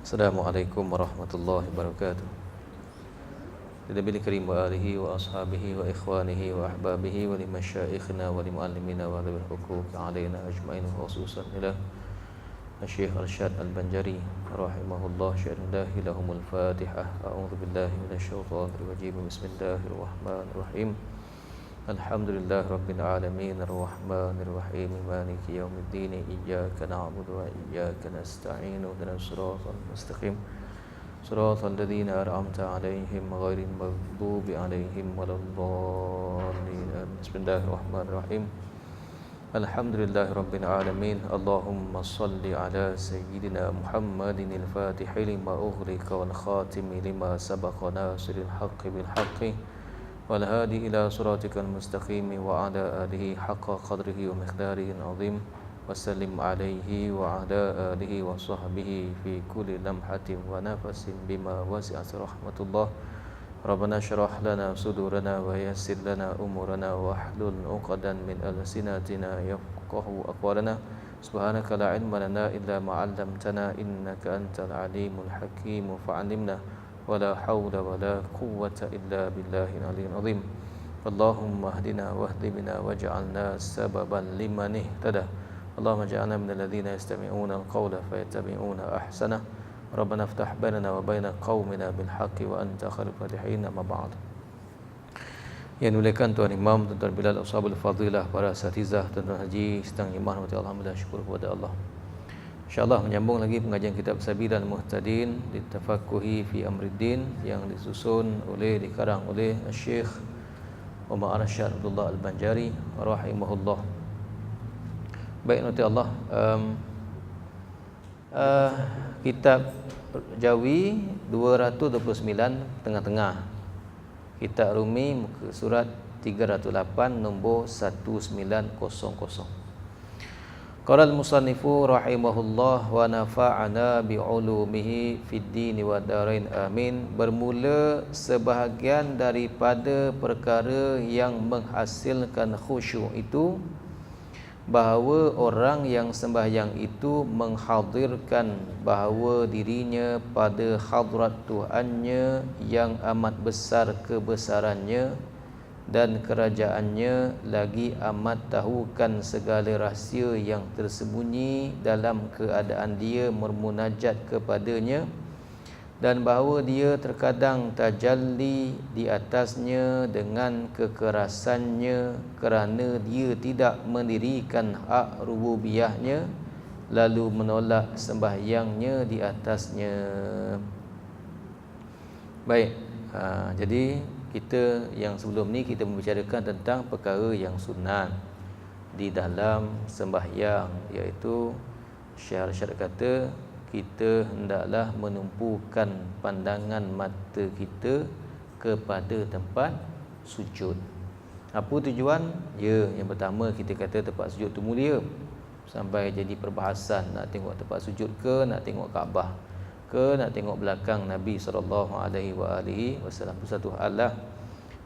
Assalamualaikum warahmatullahi wabarakatuh. Nabi karim wa alihi wa ashabihi wa ikhwanihi wa ahbabihi wa limasyayikhina wa limuallimina wa dhabil huquq alaina ajma'in wa khususan ila Syekh Arsyad Al-Banjari rahimahullah syaikhdahi lahumul fatihah. A'udzu billahi minasyaitonir rajim. Bismillahirrahmanirrahim. Alhamdulillah rabbil alamin arrahmanir rahim maliki yaumiddin iyyaka na'budu wa iyyaka nasta'in ihdinas siratal mustaqim siratal ladzina an'amta 'alaihim ghairil maghdubi 'alaihim waladdallin. Bismillahirrahmanirrahim. Alhamdulillah rabbil alamin. Allahumma salli ala sayyidina Muhammadin al-fatihi lima ughliqa wal khatimi lima sabaqa nasiril haqqi bil haqqi wal hadi ila siratikal mustaqim wa ala alihi haqqa qadrihi wa miqdarihi azim wa sallim alaihi wa ala alihi wa sahbihi fi kulli lamhatin wa nafasin bima wasi'at rahmatullah. Rabbana syrah lana sudurana wa yassir lana umurana wa hlul 'uqdadan min alsinatina yafqahu aqwalana. Subhanaka la ilma lana illa ma 'allamtana innaka antal alimul hakim fa'allimna wala haula wala quwwata illa billahil aliyyil azim. Allahumma hdina wahdi bina waj'alna sababan liman ihtada. Allahumma ja'alna minal ladzina yastami'una al-qawla fayattabi'una ahsana. Rabbana iftah bainana wa baina qaumina bil haqqi wa anta khairul fatihin. Amma ba'd. Yang dimuliakan Tuan Imam, Tuan Bilal, Ashabul Fadilah, para asatizah, Tuan Haji sedang iman, alhamdulillah, syukur kepada Allah. InsyaAllah menyambung lagi pengajian kitab Sabilal Muhtadin Litafaqquhi fi Amriddin yang disusun oleh, dikarang oleh Syekh Umar Arsyad Abdullah Al-Banjari rahimahullah. Baik, nanti Allah, kitab Jawi 229 tengah-tengah, kitab Rumi muka surat 308 nombor 1900. Qala al-musannifu rahimahullah wa nafa'ana bi'ulumihi fid din wa darain amin. Bermula sebahagian daripada perkara yang menghasilkan khusyuk itu, bahawa orang yang sembahyang itu menghadirkan bahawa dirinya pada hadrat Tuhannya yang amat besar kebesarannya dan kerajaannya, lagi amat tahukan segala rahsia yang tersembunyi dalam keadaan dia bermunajat kepadanya, dan bahawa dia terkadang tajalli di atasnya dengan kekerasannya kerana dia tidak mendirikan hak rububiyahnya lalu menolak sembahyangnya di atasnya. Baik, jadi kita yang sebelum ni kita membicarakan tentang perkara yang sunat di dalam sembahyang, iaitu syarat-syarat kata kita hendaklah menumpukan pandangan mata kita kepada tempat sujud. Apa tujuan? Ya, yang pertama kita kata tempat sujud tu mulia, sampai jadi perbahasan nak tengok tempat sujud ke, nak tengok Kaabah ke, nak tengok belakang Nabi SAW. Satu hal lah,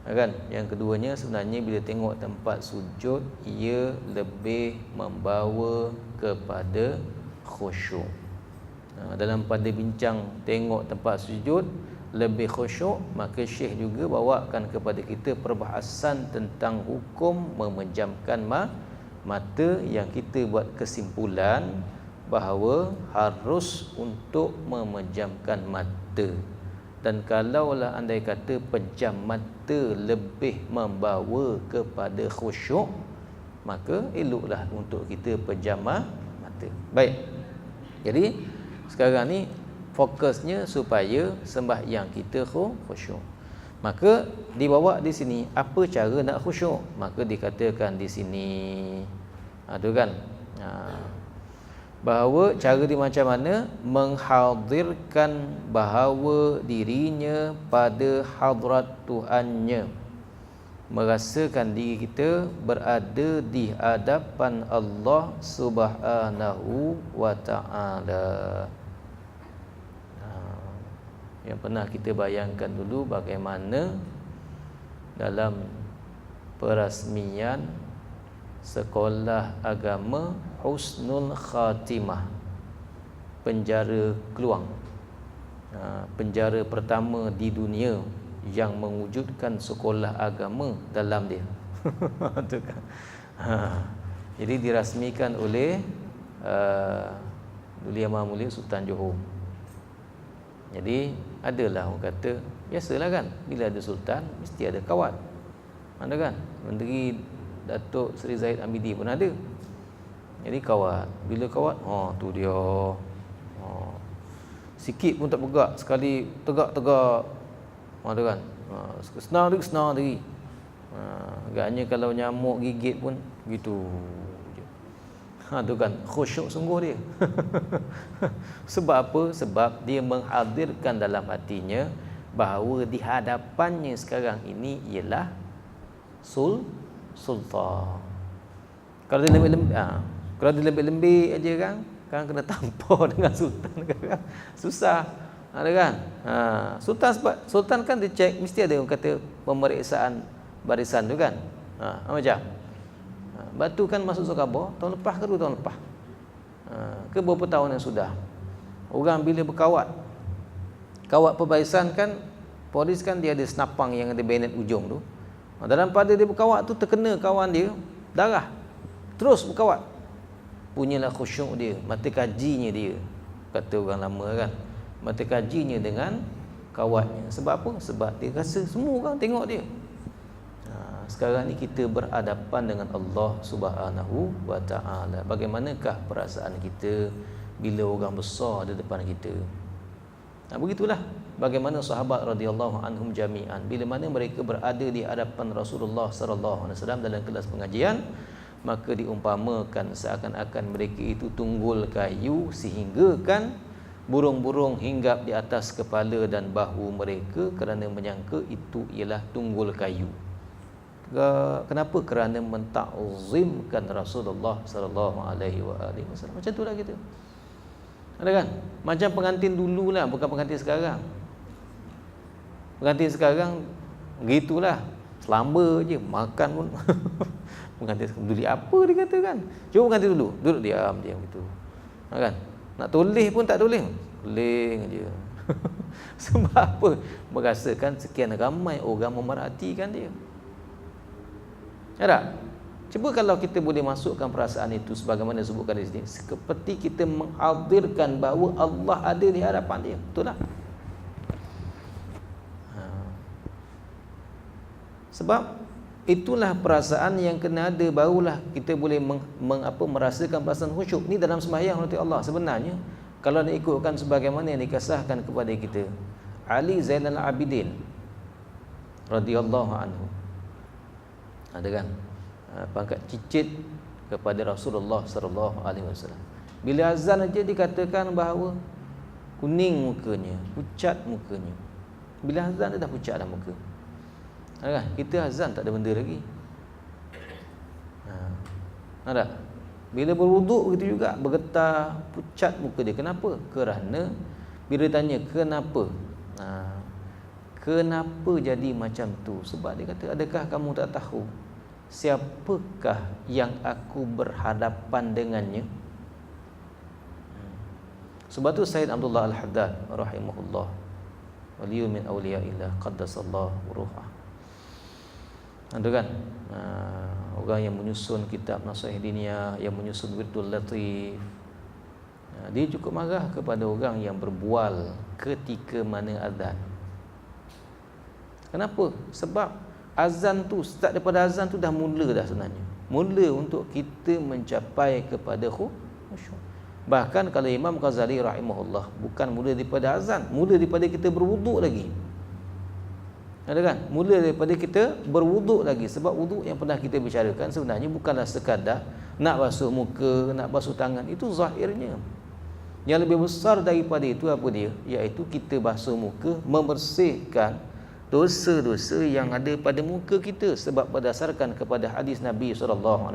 kan? Yang keduanya sebenarnya bila tengok tempat sujud, ia lebih membawa kepada khusyuk. Dalam pada bincang tengok tempat sujud lebih khusyuk, maka Syekh juga bawakan kepada kita perbahasan tentang hukum memejamkan mata, yang kita buat kesimpulan bahawa harus untuk memejamkan mata. Dan kalaulah andai kata pejam mata lebih membawa kepada khusyuk, maka eloklah untuk kita pejam mata. Baik, jadi sekarang ni fokusnya supaya sembahyang kita khusyuk. Maka dibawa di sini apa cara nak khusyuk, maka dikatakan di sini tu kan, bahawa cara dia macam mana menghadirkan bahawa dirinya pada hadrat Tuhannya, merasakan diri kita berada di hadapan Allah Subhanahu wa ta'ala. Yang pernah kita bayangkan dulu bagaimana dalam perasmian sekolah agama Husnul Khatimah, penjara Keluang, penjara pertama di dunia yang mewujudkan sekolah agama dalam dia. Tu kan. Jadi dirasmikan oleh Duli Yang Maha Mulia Sultan Johor. Jadi adalah orang kata, biasalah kan, bila ada sultan mesti ada kawat. Ada kan? Menteri Datuk Seri Zahid Hamidi pun ada. Jadi kawat. Bila kawat, tu dia. Sikit pun tak bergerak, sekali tegak-tegak. Ada kan? Senang lagi. Agaknya kalau nyamuk gigit pun gitu. Tu kan, khusyuk sungguh dia. Sebab apa? Sebab dia menghadirkan dalam hatinya bahawa di hadapannya sekarang ini ialah sultan. Kalau dia lembik-lembik aja kan kena tampar dengan sultan kan. Susah. Ada kan? Sultan kan dia cek, mesti ada orang kata pemeriksaan barisan tu kan. Macam batu kan masuk Khabar tahun lepas ke 2 tahun lepas, ke beberapa tahun yang sudah. Orang bila berkawat, kawat perbarisan kan, polis kan dia ada senapang yang ada bayonet ujung tu. Dalam pada dia berkawat tu terkena kawan dia, darah, terus berkawat. Punyalah khusyuk dia, mata kajinya dia, kata orang lama kan, mata kajinya dengan kawatnya. Sebab apa? Sebab dia rasa semua orang tengok dia. Sekarang ni kita berhadapan dengan Allah Subhanahu wa ta'ala. Bagaimanakah perasaan kita bila orang besar di depan kita? Begitulah bagaimana sahabat radhiyallahu anhum jami'an, bila mana mereka berada di hadapan Rasulullah sallallahu alaihi wasallam dalam kelas pengajian, maka diumpamakan seakan-akan mereka itu tunggul kayu, sehingga kan burung-burung hinggap di atas kepala dan bahu mereka kerana menyangka itu ialah tunggul kayu. Kenapa? Kerana mentakzimkan Rasulullah sallallahu alaihi wasallam. Macam itulah kita. Ada kan? Macam pengantin dululah, bukan pengantin sekarang. Pengantin sekarang begitulah, selamba je, makan pun. Pengantin peduli apa dia kata kan? Cuba pengantin dulu, duduk diam gitu. Kan? Nak toleh pun tak toleh. Toleh je. Sebab apa? Merasakan sekian ramai orang memerhatikan dia. Ya, cuba kalau kita boleh masukkan perasaan itu sebagaimana disebutkan di sini, seperti kita menghadirkan bahawa Allah ada di hadapan dia. Betul tak? Sebab itulah perasaan yang kena ada, barulah kita boleh merasakan perasaan khusyuk. Ini dalam sembahyang nanti Allah. Sebenarnya kalau nak ikutkan sebagaimana yang dikasahkan kepada kita, Ali Zainal Abidin radhiyallahu anhu, ada kan, pangkat cicit kepada Rasulullah sallallahu alaihi wasallam. Bila azan aja dikatakan bahawa kuning mukanya, pucat mukanya. Bila azan dia dah pucat dah muka. Ada kan? Kita azan tak ada benda lagi. Ada. Bila berwuduk begitu juga, bergetar, pucat muka dia. Kenapa? Kerana bila tanya kenapa? Kenapa jadi macam tu? Sebab dia kata, adakah kamu tak tahu siapakah yang aku berhadapan dengannya? Sebab tu Sayyid Abdullah Al-Haddad rahimahullah, waliyu min awliyaillah qaddasallahu ruhah, ada kan, orang yang menyusun kitab Nasihat Diniyah, yang menyusun Wirdul Latif, dia cukup marah kepada orang yang berbual ketika mana azan. Kenapa? Sebab azan tu, start daripada azan tu dah mula dah sebenarnya. Mula untuk kita mencapai kepada khusyuk. Bahkan kalau Imam Ghazali rahimahullah, bukan mula daripada azan, mula daripada kita berwuduk lagi. Ada kan? Mula daripada kita berwuduk lagi. Sebab wuduk yang pernah kita bicarakan sebenarnya bukanlah sekadar nak basuh muka, nak basuh tangan. Itu zahirnya. Yang lebih besar daripada itu apa dia? Iaitu kita basuh muka, membersihkan dosa-dosa yang ada pada muka kita. Sebab berdasarkan kepada hadis Nabi SAW,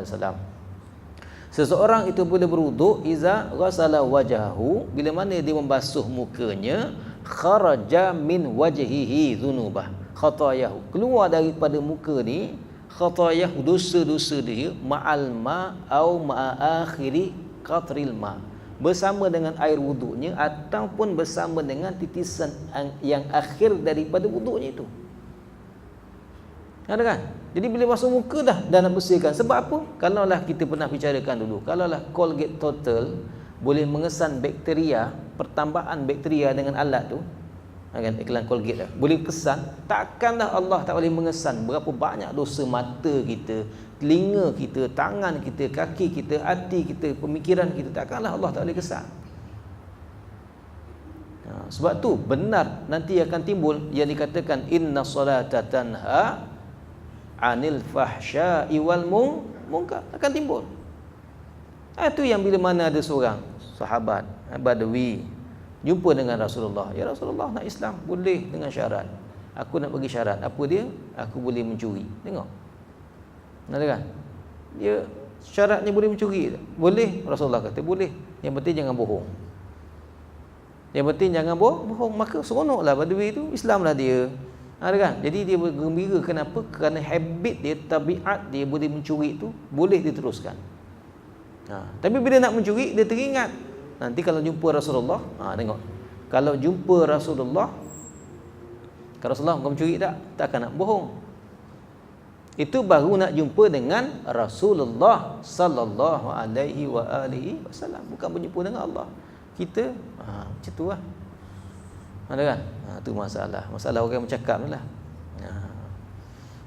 seseorang itu boleh berwuduk iza ghasala wajahu, bila mana dia membasuh mukanya, kharaja min wajhihi dhunubah, khatayahu, keluar daripada muka ni khatayahu, dosa-dosa dia, ma'al ma' au ma'a akhiri qatril ma', bersama dengan air wuduknya ataupun bersama dengan titisan yang akhir daripada wuduknya itu. Ada kan? Jadi bila masuk muka dah nak bersihkan. Sebab apa? Kalaulah kita pernah bicarakan dulu, kalaulah Colgate Total boleh mengesan bakteria, pertambahan bakteria dengan alat tu, kan iklan Colgate dah, boleh kesan, takkanlah Allah tak boleh mengesan berapa banyak dosa mata kita, telinga kita, tangan kita, kaki kita, hati kita, pemikiran kita, takkanlah Allah tak boleh kesan. Sebab tu benar nanti akan timbul yang dikatakan inna solata tanha anil fahsya'i wal munkar, akan timbul. Itu yang bila mana ada seorang sahabat Badawi jumpa dengan Rasulullah, ya Rasulullah, nak Islam boleh dengan syarat. Aku nak bagi syarat. Apa dia? Aku boleh mencuri. Tengok. Ada kan? Dia syaratnya boleh mencuri. Boleh? Rasulullah kata boleh. Yang penting jangan bohong. Yang penting jangan bohong. Maka seronoklah Badawi itu, Islamlah dia. Ada kan? Jadi dia bergembira. Kenapa? Kerana habit dia, tabiat dia boleh mencuri itu boleh diteruskan. Tapi bila nak mencuri, dia teringat nanti kalau jumpa Rasulullah, tengok, kalau jumpa Rasulullah, kalau Rasulullah kau mencuri tak akan nak bohong. Itu baru nak jumpa dengan Rasulullah sallallahu alaihi wasallam, bukan berjumpa dengan Allah. Kita macam tu lah. Ada kan? Itu masalah orang bercakap ni lah.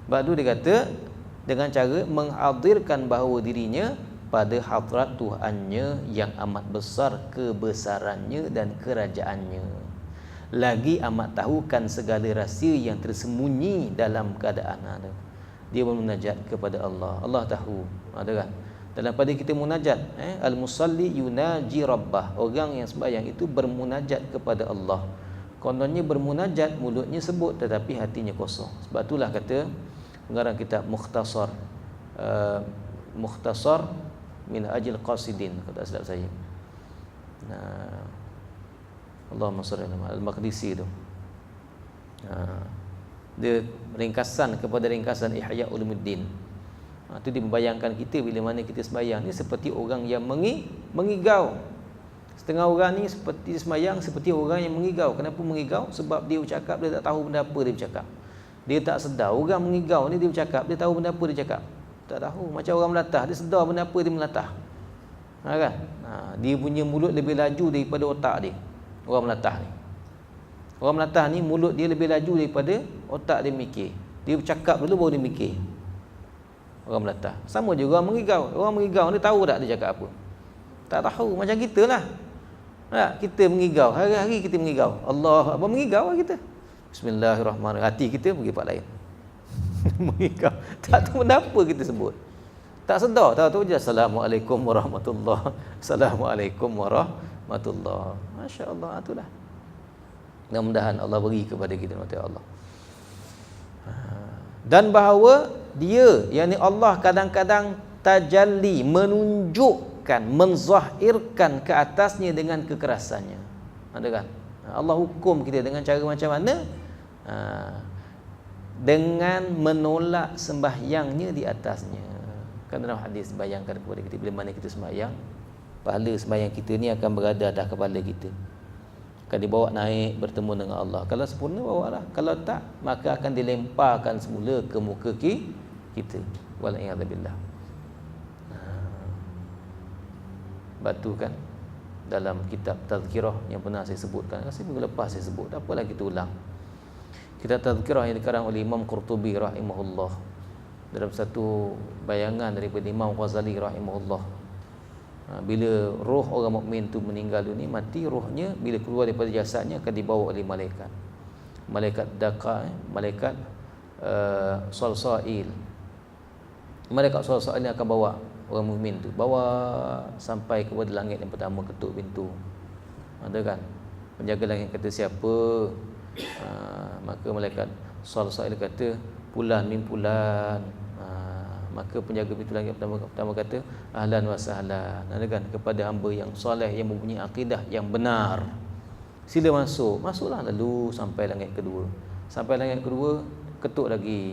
Sebab tu dia kata dengan cara menghadirkan bahawa dirinya pada hadrat Tuhannya yang amat besar kebesarannya dan kerajaannya, lagi amat tahukan segala rahsia yang tersembunyi dalam keadaan ada. Dia bermunajat kepada Allah, Allah tahu. Ada kan? Dalam pada kita munajat, al-musalli yunaji rabbah, orang yang sembahyang itu bermunajat kepada Allah. Kononnya bermunajat, mulutnya sebut tetapi hatinya kosong. Sebab itulah kata pengarang kitab Mukhtasar min ajil qasidin, kata silap saya. Allahumma shalli ala al-Maqdisi tu. Dia ringkasan kepada ringkasan Ihya Ulumuddin. Itu dia membayangkan kita bila mana kita sembahyang ni seperti orang yang mengigau. Setengah orang ni seperti sembahyang seperti orang yang mengigau. Kenapa mengigau? Sebab dia bercakap dia tak tahu benda apa dia bercakap. Dia tak sedar. Orang mengigau ni dia bercakap, dia tahu benda apa dia cakap. Tak tahu. Macam orang melatah, dia sedar benda apa dia melatah. Kan? Dia punya mulut lebih laju daripada otak dia. Orang melatah ni. Orang melatah ni mulut dia lebih laju daripada otak dia mikir. Dia bercakap dulu baru dia mikir. Orang melatah. Sama juga orang mengigau. Orang mengigau dia tahu tak dia cakap apa? Tak tahu. Macam kita lah. Kita mengigau. Hari-hari kita mengigau. Allah apa mengigau lah kita. Bismillahirrahmanirrahim. Hati kita pergi tempat lain. Mengigau. Tak tahu benda apa kita sebut. Tak sedar. Tahu je Assalamualaikum warahmatullahi. Assalamualaikum warahmatullahi. Masya Allah. Itulah. Mudah-mudahan Allah beri kepada kita rahmat Allah. Dan bahawa dia, yakni Allah kadang-kadang tajalli, menunjukkan, menzahirkan ke atasnya dengan kekerasannya. Ada kan? Allah hukum kita dengan cara macam mana? Dengan menolak sembahyangnya di atasnya. Kan dalam hadis bayangkan kepada kita bila mana kita sembahyang, pahala sembahyang kita ni akan berada atas kepala kita. Akan dibawa naik bertemu dengan Allah. Kalau sempurna bawalah. Kalau tak, maka akan dilemparkan semula ke muka kita. Wal'iyadzubillah. Batu kan dalam kitab Tazkirah yang pernah saya sebutkan. Saya minggu lepas saya sebut. Tak apalah kita ulang. Kitab Tazkirah yang dikarang oleh Imam Qurtubi rahimahullah. Dalam satu bayangan daripada Imam Ghazali rahimahullah. Bila roh orang mukmin tu meninggal dunia, mati, rohnya bila keluar daripada jasadnya akan dibawa oleh malaikat. Malaikat Daqa, malaikat Salsail. Malaikat Salsail ni akan bawa orang mukmin tu, bawa sampai kepada langit yang pertama, ketuk pintu. Ada kan? Penjaga langit kata siapa? Maka malaikat Salsail kata fulan min fulan. Maka penjaga pintu langit pertama kata ahlan wa sahlan, kan, kepada hamba yang soleh yang mempunyai akidah yang benar, sila masuk. Masuklah lalu sampai langit kedua. Sampai langit kedua ketuk lagi.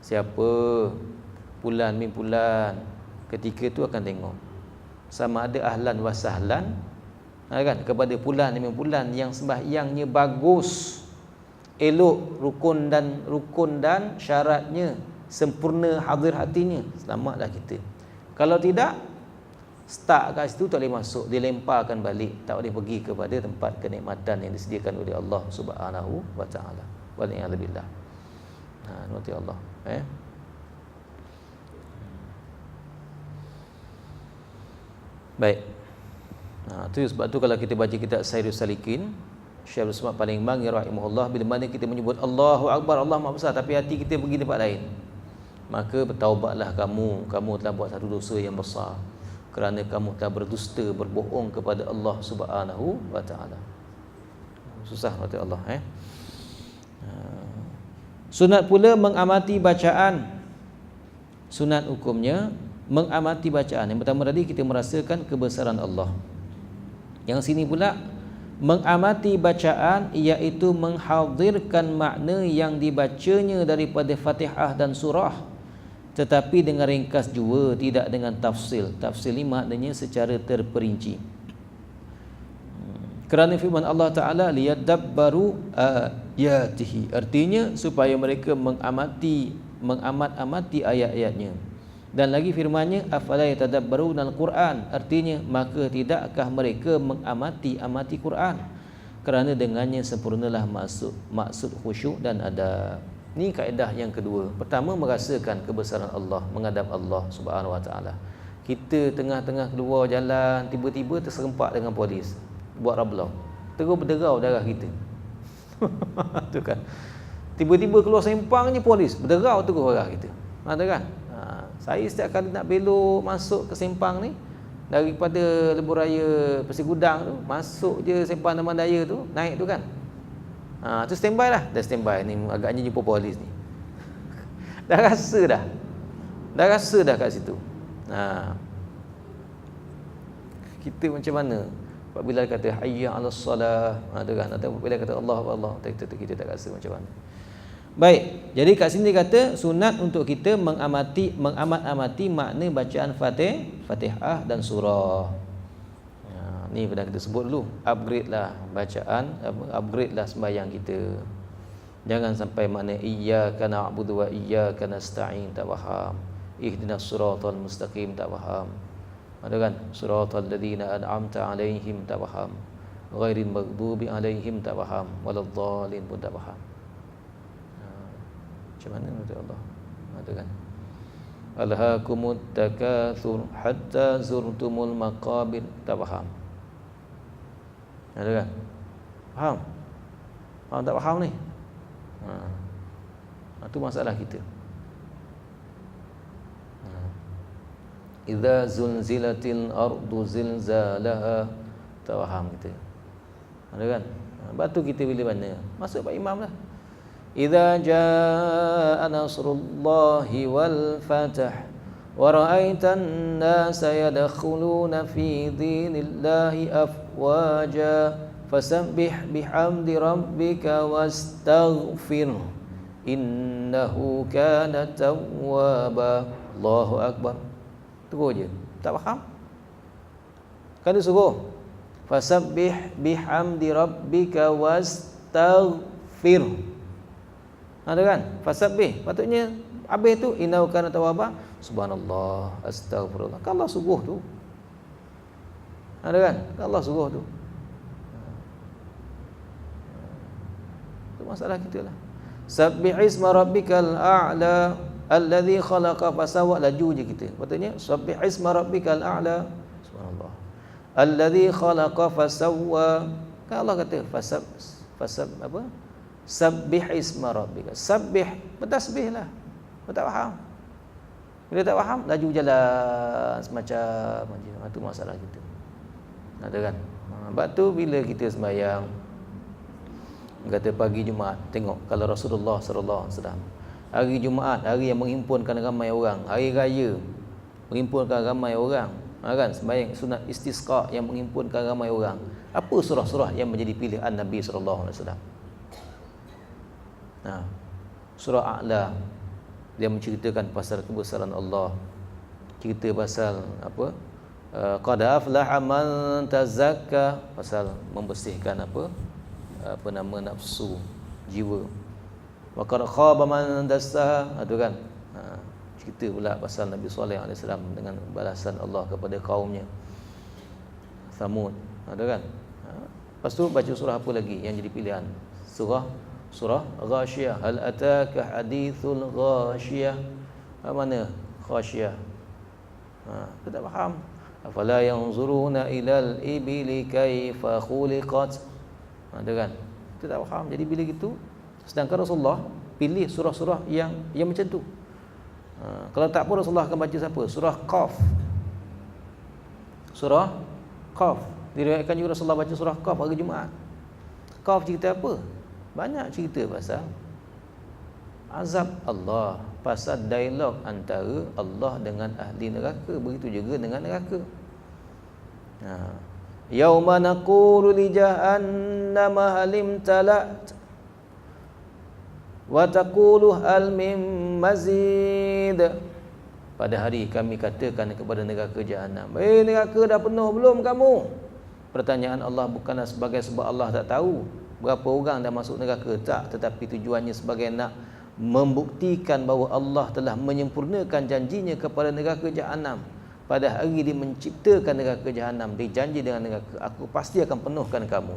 Siapa? Fulan min fulan. Ketika itu akan tengok sama ada ahlan wa sahlan, kan, kepada bulan demi bulan yang sembahyangnya bagus, elok, rukun dan syaratnya sempurna, hadir hatinya, selamatlah kita. Kalau tidak, start kat situ tak boleh masuk, dilemparkan balik, tak boleh pergi kepada tempat kenikmatan yang disediakan oleh Allah Subhanahu wa taala. Waliyadzubillah. Nuti Allah. Baik. Tu sebab tu kalau kita baca kitab Sayyidus Salikin, Syekh Usman Palembang rahimahullah, bila mana kita menyebut Allahu Akbar, Allah Maha Besar, tapi hati kita pergi tempat lain, maka bertaubatlah kamu telah buat satu dosa yang besar, kerana kamu telah berdusta, berbohong kepada Allah Subhanahu wa taala. Susah kata Allah. Sunat pula mengamati bacaan. Sunat hukumnya mengamati bacaan. Yang pertama tadi kita merasakan kebesaran Allah. Yang sini pula mengamati bacaan, iaitu menghadirkan makna yang dibacanya daripada Fatihah dan surah, tetapi dengan ringkas jua, tidak dengan tafsil. Tafsil ini maknanya secara terperinci. Kerana firman Allah Ta'ala, liyadabbaru ayatihi, artinya supaya mereka mengamat-amati ayat-ayatnya. Dan lagi firman-Nya, afala yatadabbaruna al-Quran, artinya maka tidakkah mereka mengamati Quran, kerana dengannya sempurnalah maksud khusyuk dan adab. Ini kaedah yang kedua. Pertama, merasakan kebesaran Allah, menghadap Allah Subhanahu wa taala. Kita tengah-tengah keluar jalan, tiba-tiba terserempak dengan polis, buat rablau, terus berderau darah kita. Tu kan. Tiba-tiba keluar sempangnya polis, berderau terus darah kita. Ada kan? Saya setiap kali nak belok masuk ke sempang ni, daripada Lebuh Raya Pasir Gudang tu, masuk je sempang Taman Daya tu, naik tu kan. Tu standby lah. Dah standby ni, agaknya jumpa polis ni. Dah rasa dah kat situ. Kita macam mana apabila kata hayya 'alas salah, tu kan, atau apabila kata Allah Allah, kita tak rasa macam mana. Baik, jadi kat sini kata sunat untuk kita mengamat-amati makna bacaan Fatihah dan surah. Ni pernah kita sebut dulu, upgrade lah bacaan, upgrade lah sembahyang kita. Jangan sampai makna iyyaka na'budu wa iyyaka nasta'in tak faham, ihdinas siratal mustaqim tak faham, ada kan, siratal ladzina an'amta 'alaihim tak faham, ghairil maghdubi 'alaihim tak faham, waladdallin pun tak faham. Macam mana kata Allah? Ada kan, alhaakumut takatsur hatta zurtumul maqabir, tak faham. Ada kan? Faham? Tak faham ni? Itu masalah kita. Idza zulzilatil ardu zilzalaha, tak faham kita. Ada kan? Batu kita bila mana? Masuk Pak Imam lah. Idza jaa nasrullahi wal fath wa ra'aitan nasa yadkhuluna fi dinillahi afwaja fasabbih bihamdi rabbika wastaghfir innahu kana tawwaba. Allahu akbar. Terus je, tak faham. Kan dia suruh fasabbih bihamdi rabbika wastaghfir. Ada kan? Fasabbih, patutnya habis tu innahu kana tawwaba, subhanallah, astagfirullah. Kan Allah suruh tu. Ada kan? Kan Allah suruh tu. Itu masalah kita lah. Sabbih isma rabbikal a'la alladhi khalaqa fasawwa, laju je kita. Patutnya sabbih isma rabbikal a'la, subhanallah, alladhi khalaqa fasawwa. Kan Allah kata fasab apa? Sabbih isma rabbika. Sabbih, bertasbihlah. Tak faham. Bila tak faham, laju jalan semacam macam itu masalah kita. Ada kan? Sebab tu bila kita sembahyang, kata pagi Jumaat, tengok kalau Rasulullah sallallahu alaihi wasallam, hari Jumaat, hari yang menghimpunkan ramai orang, hari raya menghimpunkan ramai orang, kan, sembahyang sunat istisqa yang menghimpunkan ramai orang. Apa surah-surah yang menjadi pilihan Nabi sallallahu alaihi wasallam? Surah A'la, dia menceritakan pasal kebesaran Allah, cerita pasal apa, qad aflaha man tazakka, pasal membersihkan apa nama nafsu, jiwa. Wa qad khaba man dassaha, itu kan. Cerita pula pasal Nabi Saleh alaihi salam dengan balasan Allah kepada kaumnya Thamud, ada kan. Lepas tu baca surah apa lagi yang jadi pilihan? Surah Ghashiyah. Hal ataka hadithul Ghashiyah. Mana Ghashiyah? Kita tak faham. Afala yanzuruna ilal ibili kaifa khuliqat. Ada kan? Kita tak faham. Jadi bila gitu, sedangkan Rasulullah pilih surah-surah yang macam tu. Kalau tak pun Rasulullah akan baca siapa? Surah Qaf. Surah Qaf. Diriwayatkan juga Rasulullah baca surah Qaf hari Jumaat. Qaf cerita apa? Banyak cerita pasal azab Allah, pasal dialog antara Allah dengan ahli neraka, begitu juga dengan neraka. Yauma naqulu li jahannama halim talat wa taqulu hal mim mazid. Pada hari kami katakan kepada neraka jahanam, neraka dah penuh belum kamu? Pertanyaan Allah bukanlah sebagai sebab Allah tak tahu berapa orang dah masuk neraka, tak, tetapi tujuannya sebagai nak membuktikan bahawa Allah telah menyempurnakan janjinya kepada neraka jahanam. Pada hari dia menciptakan neraka jahanam, dia janji dengan neraka, aku pasti akan penuhkan kamu.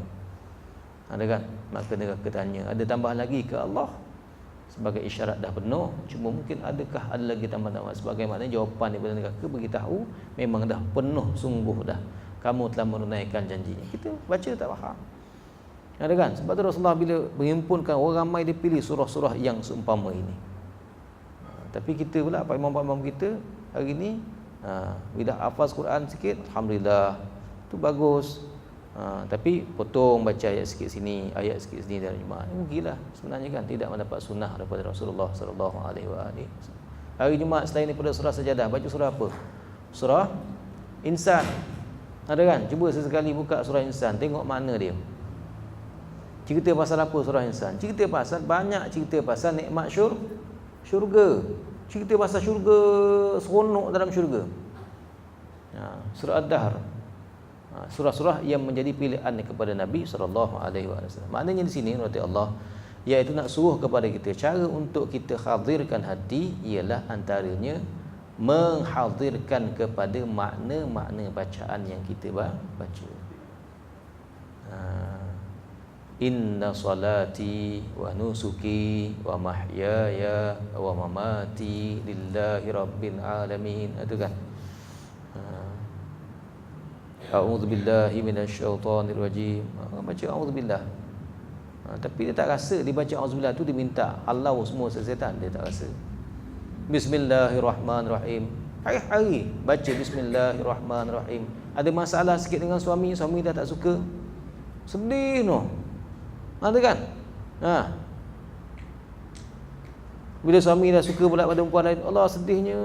Ada kan? Maka neraka tanya, ada tambah lagi ke Allah? Sebagai isyarat dah penuh, cuma mungkin adakah ada lagi tambah-tambah. Sebagaimana jawapan daripada neraka beritahu memang dah penuh sungguh dah, kamu telah menunaikan janjinya. Kita baca tak faham. Ada kan? Sebab tu Rasulullah bila menghimpunkan orang ramai, dia pilih surah-surah yang seumpama ini. Tapi kita pula, Pak Imam kita hari ni, bila hafaz Quran sikit, alhamdulillah, tu bagus. Tapi potong baca ayat sikit sini, ayat sikit sini dalam Jumaat. Rugilah sebenarnya kan, tidak mendapat sunnah daripada Rasulullah sallallahu alaihi wasallam. Hari Jumaat selain daripada surah Sajadah, baca surah apa? Surah Insan. Ada kan? Cuba sesekali buka surah Insan, tengok mana dia. Cerita pasal apa surah Insan? Cerita pasal, banyak cerita pasal nikmat syurga. Cerita pasal syurga, seronok dalam syurga. Surah Ad-Dahr. Surah-surah yang menjadi pilihan kepada Nabi sallallahu alaihi wasallam. Maknanya di sini kata Allah, iaitu nak suruh kepada kita, cara untuk kita hadirkan hati ialah antaranya menghadirkan kepada makna-makna bacaan yang kita baca. Inna salati wa nusuki wa mahyaya wa mamati lillahi rabbil alamin. Itu kan. A'udzubillahi minasyaitonir rajim. Baca a'udzubillah. Tapi dia tak rasa dia baca a'udzubillah tu dia minta halau semua setan, dia tak rasa. Bismillahirrahmanirrahim. Hari-hari baca bismillahirrahmanirrahim. Ada masalah sikit dengan suami dah tak suka. Sedih noh. Ada kan? Bila suami dah suka pula pada perempuan lain, Allah sedihnya.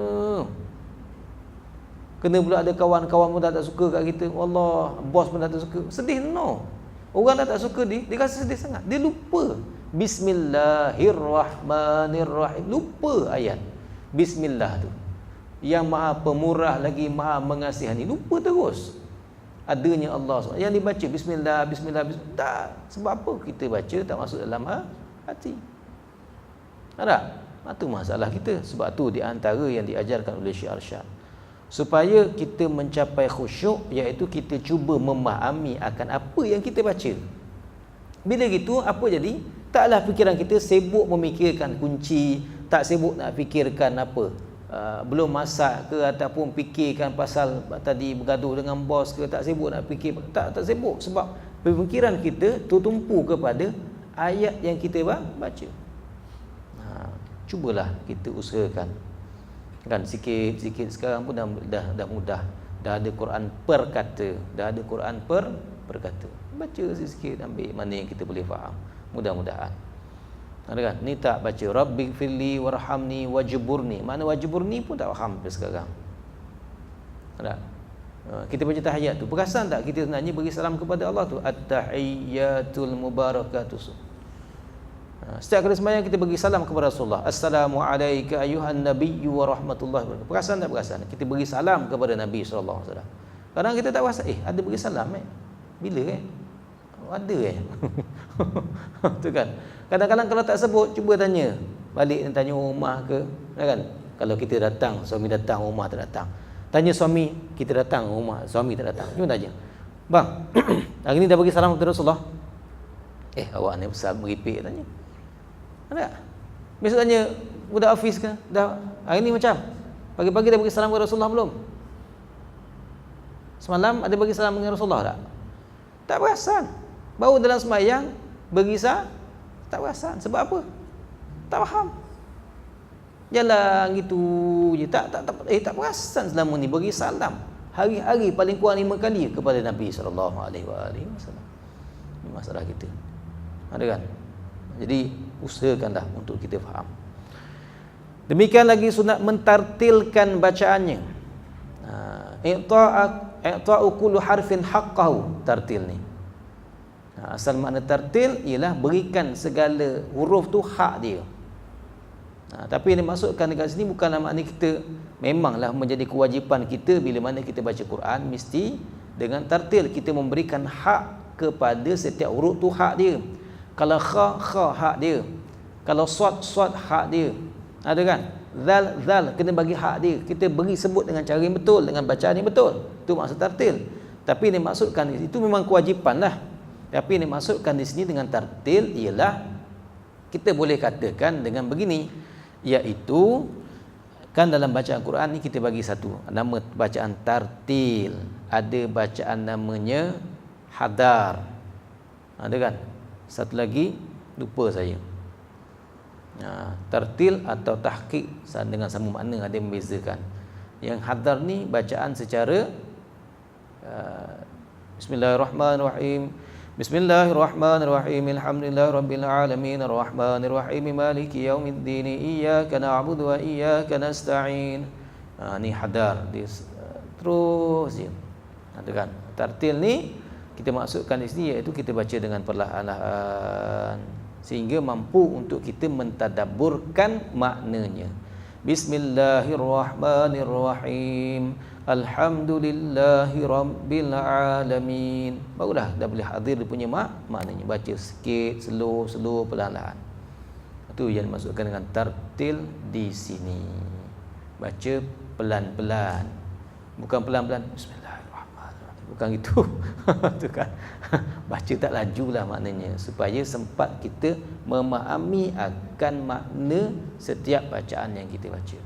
Kena pula ada kawan-kawan pun dah tak suka kat kita, Allah, bos pun dah tak suka. Sedih no. Orang dah tak suka dia rasa sedih sangat. Dia lupa Bismillahirrahmanirrahim. Lupa ayat Bismillah tu, yang maha pemurah lagi maha mengasihani. Lupa terus adanya Allah. Yang dibaca Bismillah, Bismillah, Bismillah. Tak. Sebab apa kita baca tak masuk dalam hati? Ada? Itu masalah kita. Sebab tu di antara yang diajarkan oleh Syekh Arsyad, supaya kita mencapai khusyuk, iaitu kita cuba memahami akan apa yang kita baca. Bila gitu, apa jadi? Taklah fikiran kita sibuk memikirkan kunci, tak sibuk nak fikirkan apa, belum masak ke, ataupun fikirkan pasal tadi bergaduh dengan bos ke, tak sibuk nak fikir, tak sibuk. Sebab pemikiran kita tertumpu kepada ayat yang kita baca. Cubalah kita usahakan. Kan sikit-sikit sekarang pun dah mudah. Dah ada Quran per kata, perkata. Baca sikit-sikit, ambil mana yang kita boleh faham. Mudah-mudahan. Ada kan? Ni tak baca Rabbighfirli warhamni wajburni. Mana wajburni pun tak faham sampai sekarang. Ada? Kita baca tahiyat tu, perasan tak kita sebenarnya beri salam kepada Allah tu? At-tahiyyatul mubarakatuh. Setiap kali sembahyang kita beri salam kepada Rasulullah. Assalamualaikum ayuhan nabiyyu wa rahmatullahi wabarakatuh. Perasan tak perasan? Kita beri salam kepada Nabi sallallahu alaihi wasallam. Kadang kita tak rasa, ada bagi salam bila ada tu kan. Kadang-kadang kalau tak sebut, cuba tanya balik, tanya rumah ke, kan? Kalau kita datang, suami datang, rumah tak datang, tanya suami, kita datang rumah, suami tak datang, cuba tanya, bang, hari ni dah bagi salam kepada Rasulullah? Awak ni besar meripik, tanya. Ada? Besok tanya budak Hafiz ke, dah hari ni macam pagi-pagi dah bagi salam kepada Rasulullah belum? Semalam ada bagi salam dengan Rasulullah tak? Tak perasan. Baru dalam sembahyang bagi salam, tak perasan. Sebab apa? Tak faham. Jalan gitu je, tak perasan selama ni bagi salam hari-hari paling kurang 5 kali kepada Nabi sallallahu alaihi wasallam. Ini masalah kita. Ada kan? Jadi usahakanlah untuk kita faham. Demikian lagi sunat mentartilkan bacaannya. I'ta'u kullu harfin haqqahu, tartil ni. Asal makna tartil ialah berikan segala huruf tu hak dia. Tapi yang dimaksudkan dekat sini bukanlah makna kita memanglah menjadi kewajipan kita bila mana kita baca Quran mesti dengan tartil, kita memberikan hak kepada setiap huruf tu hak dia. Kalau kha hak dia, kalau sad hak dia, ada kan? Zal kena bagi hak dia, kita beri sebut dengan cara yang betul, dengan bacaan yang betul. Itu maksud tartil. Tapi yang dimaksudkan itu memang kewajipan lah. Tapi yang dimaksudkan di sini dengan tartil ialah kita boleh katakan dengan begini, iaitu kan dalam bacaan Quran ni kita bagi satu nama bacaan tartil, ada bacaan namanya hadar, ada kan? Satu lagi lupa saya. Tartil atau tahqiq dengan sama makna, ada yang membezakan. Yang hadar ni bacaan secara Bismillahirrahmanirrahim. Bismillahirrahmanirrahim. Alhamdulillahirabbil alamin arrahmanirrahim maliki yaumiddin iyyaka na'budu wa iyyaka nasta'in. Ni hadar dia terus je. Ada kan? Tartil ni kita maksudkan di sini iaitu kita baca dengan perlahan-lahan sehingga mampu untuk kita mentadabburkan maknanya. Bismillahirrahmanirrahim. Alhamdulillahi rabbil alamin. Baru dah boleh hadir dia punya maknanya. Baca sikit, slow, perlahan-lahan. Itu yang dimaksudkan dengan tartil di sini. Baca pelan-pelan. Bukan pelan-pelan Bismillahirrahmanirrahim. Bukan gitu. Itu kan. Baca tak lajulah maknanya supaya sempat kita memahami akan makna setiap bacaan yang kita baca.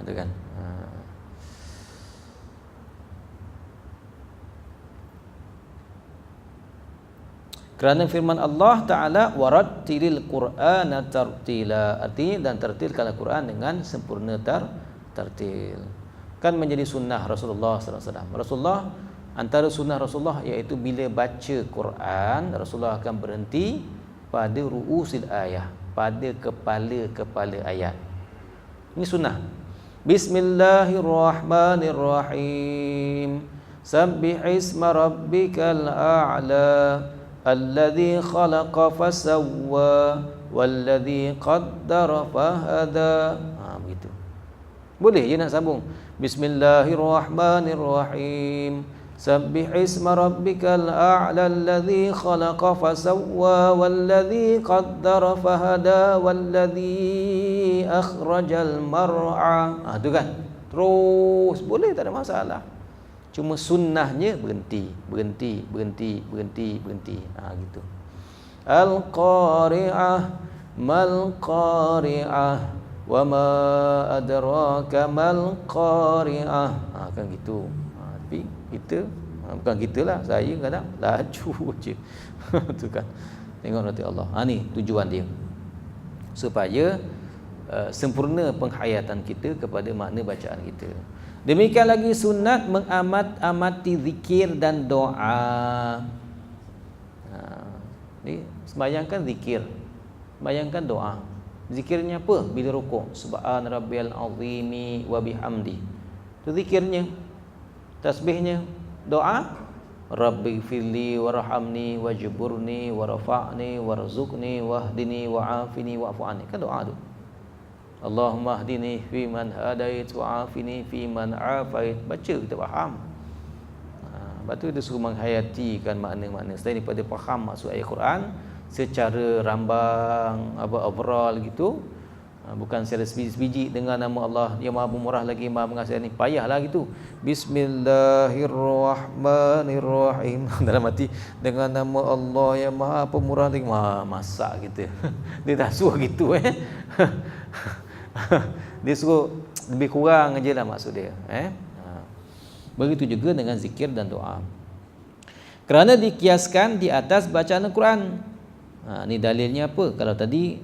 Ada kan? Kerana firman Allah Ta'ala warattilil Qur'ana tartila, artinya dan tartilkan Al-Quran dengan sempurna tartil. Kan menjadi sunnah Rasulullah SAW. Rasulullah, antara sunnah Rasulullah iaitu bila baca Quran, Rasulullah akan berhenti pada ru'usil ayah, pada kepala-kepala ayat. Ini sunnah. Bismillahirrahmanirrahim. Sabbih isma rabbikal a'la alladzi khalaqa fasawwa walladzi qaddara fahada. Begitu. Boleh je nak sambung. Bismillahirrahmanirrahim. Sabbih isma rabbikal a'la alladzi khalaqa fasawwa walladzi qaddara fahada walladzi akhrajal mar'a. Itu kan. Terus boleh, tak ada masalah. Cuma sunnahnya berhenti. Gitu. Al-qari'ah mal qari'ah wa ma adraka mal qari'ah. Kan gitu. Tapi kita bukan gitulah, saya kadang laju je. Tu kan. Tengok nanti Allah. Ni tujuan dia. Supaya sempurna penghayatan kita kepada makna bacaan kita. Demikian lagi sunat mengamati zikir dan doa. Ni sembahyangkan zikir, sembahyangkan doa. Zikirnya apa? Bila rukuk, subhan rabbiyal azimi wa bihamdi. Itu zikirnya. Tasbihnya, doa, rabbi firli warhamni wajburni warfa'ni warzuqni wahdini wa'afini wa'fu anni. Kan doa tu. Allahumma hdini fi man hadait wa afini fi man afait. Baca kita faham. Lepas tu dia suruh menghayatikan makna-makna. Selain daripada faham maksud ayat Quran secara rambang, overall gitu, bukan secara sebiji-sebiji dengan nama Allah yang Maha Pemurah lagi Maha Pengasih ni, payahlah gitu. Bismillahirrahmanirrahim. Dalam hati dengan nama Allah yang Maha Pemurah lagi masak gitu. Dia tak suruh gitu dia suruh lebih kurang aje lah maksud dia Begitu juga dengan zikir dan doa, kerana dikiaskan di atas bacaan Al-Quran. Ni dalilnya apa? Kalau tadi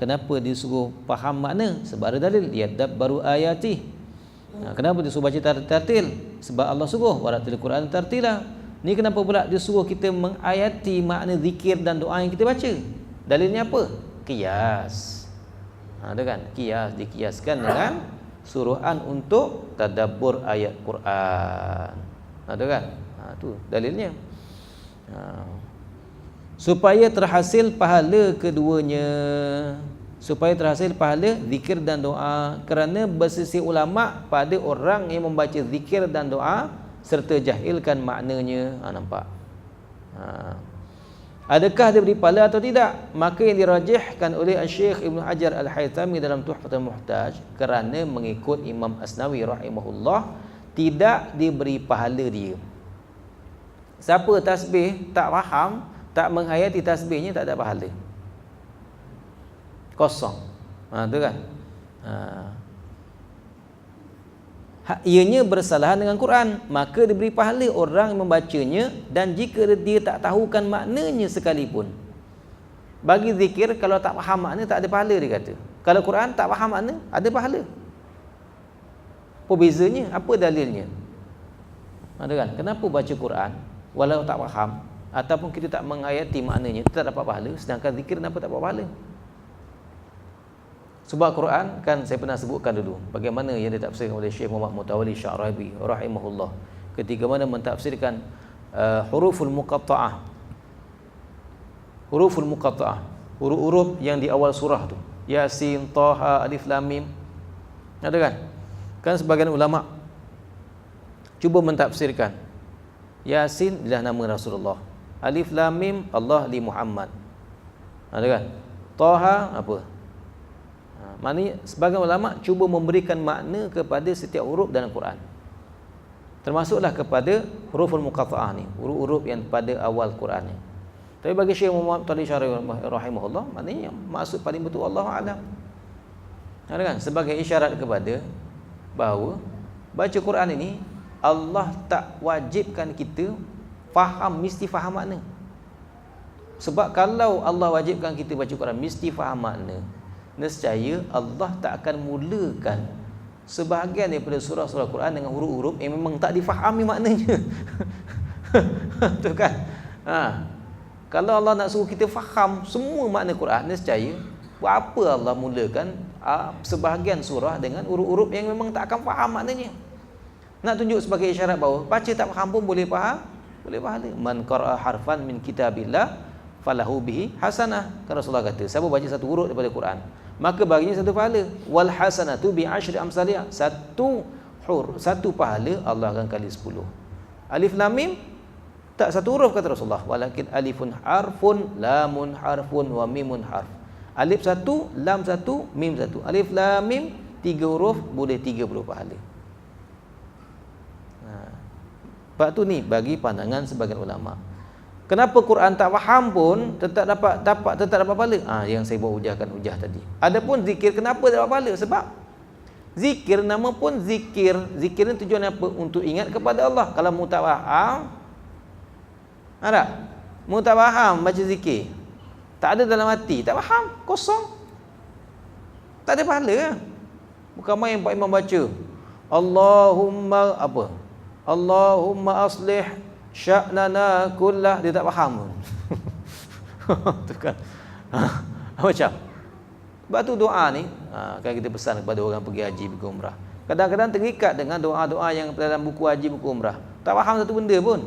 kenapa disuruh faham makna? Sebab ada dalil, yadabbaru ayati. Kenapa disuruh baca tartil? Sebab Allah suruh waratil Quran tartila. Ni kenapa pula disuruh kita mengayati makna zikir dan doa yang kita baca? Dalilnya apa? Qiyas. Ada kan? Qiyas, dikiaskan dengan suruhan untuk tadabbur ayat Quran. Ada kan? Tu dalilnya. Supaya terhasil pahala keduanya, supaya terhasil pahala zikir dan doa, kerana berselisih ulama pada orang yang membaca zikir dan doa serta jahilkan maknanya. Nampak? Adakah dia beri pahala atau tidak? Maka yang dirajihkan oleh Syekh Ibn Hajar Al-Haythami dalam Tuhfatul Muhtaj, kerana mengikut Imam Asnawi rahimahullah, tidak diberi pahala dia. Siapa tasbih tak faham, tak menghayati tasbihnya, tak ada pahala. Kosong. Tu kan? Ianya bersalahan dengan Quran, maka diberi pahala orang yang membacanya, dan jika dia tak tahukan maknanya sekalipun. Bagi zikir, kalau tak faham makna tak ada pahala, dia kata. Kalau Quran tak faham makna, ada pahala. Apa bezanya? Apa dalilnya? Ada kan? Kenapa baca Quran walau tak faham, ataupun kita tak menghayati maknanya, kita tak dapat pahala, sedangkan zikir kenapa tak dapat pahala? Sebab Quran kan saya pernah sebutkan dulu bagaimana yang ditafsirkan oleh Syekh Muhammad Mutawalli Sya'rabi rahimahullah ketika mana mentafsirkan huruful muqatta'ah. Huruful muqatta'ah, huruf-huruf yang di awal surah tu, Yasin, Taha, Alif Lam Mim. Ada kan? Kan sebagian ulama cuba mentafsirkan Yasin adalah nama Rasulullah, Alif Lam Mim Allah li Muhammad. Ada kan? Taha apa? Maknanya sebagian ulama cuba memberikan makna kepada setiap huruf dalam Quran, termasuklah kepada huruful muqatta'ah ni, huruf-huruf yang pada awal Quran ni. Tapi bagi Syekh Muhammad Mutawalli Sya'rabi rahimahullah, maknanya maksud paling betul Allahu a'lam. Ada kan? Sebagai isyarat kepada bahawa baca Quran ini Allah tak wajibkan kita faham, mesti faham makna. Sebab kalau Allah wajibkan kita baca Quran mesti faham makna, nescaya Allah tak akan mulakan sebahagian daripada surah-surah Quran dengan huruf-huruf yang memang tak difahami maknanya. Tu kan? Kalau Allah nak suruh kita faham semua makna Quran, nescaya buat apa Allah mulakan sebahagian surah dengan huruf-huruf yang memang tak akan faham maknanya? Nak tunjuk sebagai isyarat bahawa baca tak faham pun boleh faham, boleh pahala. Man qara'a harfan min kitabillah falahu bihi hasanah. Kan Rasulullah kata, siapa baca satu huruf daripada Quran, maka baginya satu pahala. Wal hasanatu bi asyri amsalih. Satu pahala Allah akan kali 10. Alif Lam Mim tak satu huruf kata Rasulullah, walakin alifun harfun, lamun harfun, wa mimun harf. Alif satu, lam satu, mim satu. Alif Lam Mim 3 huruf boleh 30 pahala. Sebab tu ni bagi pandangan sebagian ulama. Kenapa Quran tak faham pun tetap dapat pahala? Yang saya bawa hujah tadi. Adapun zikir, kenapa tak dapat pahala? Sebab zikir, nama pun zikir. Zikir ni tujuan apa? Untuk ingat kepada Allah. Kalau mu tak faham, ada? Mu tak faham baca zikir, tak ada dalam hati, tak faham, kosong, tak ada pahala. Bukan main Pak Imam baca Allahumma apa? Allahumma aslih sya'nana kullah, dia tak faham pun. Tu kan. Macam sebab tu doa ni kan kita pesan kepada orang pergi haji, pergi umrah, kadang-kadang terikat dengan doa-doa yang dalam buku haji, buku umrah, tak faham satu benda pun.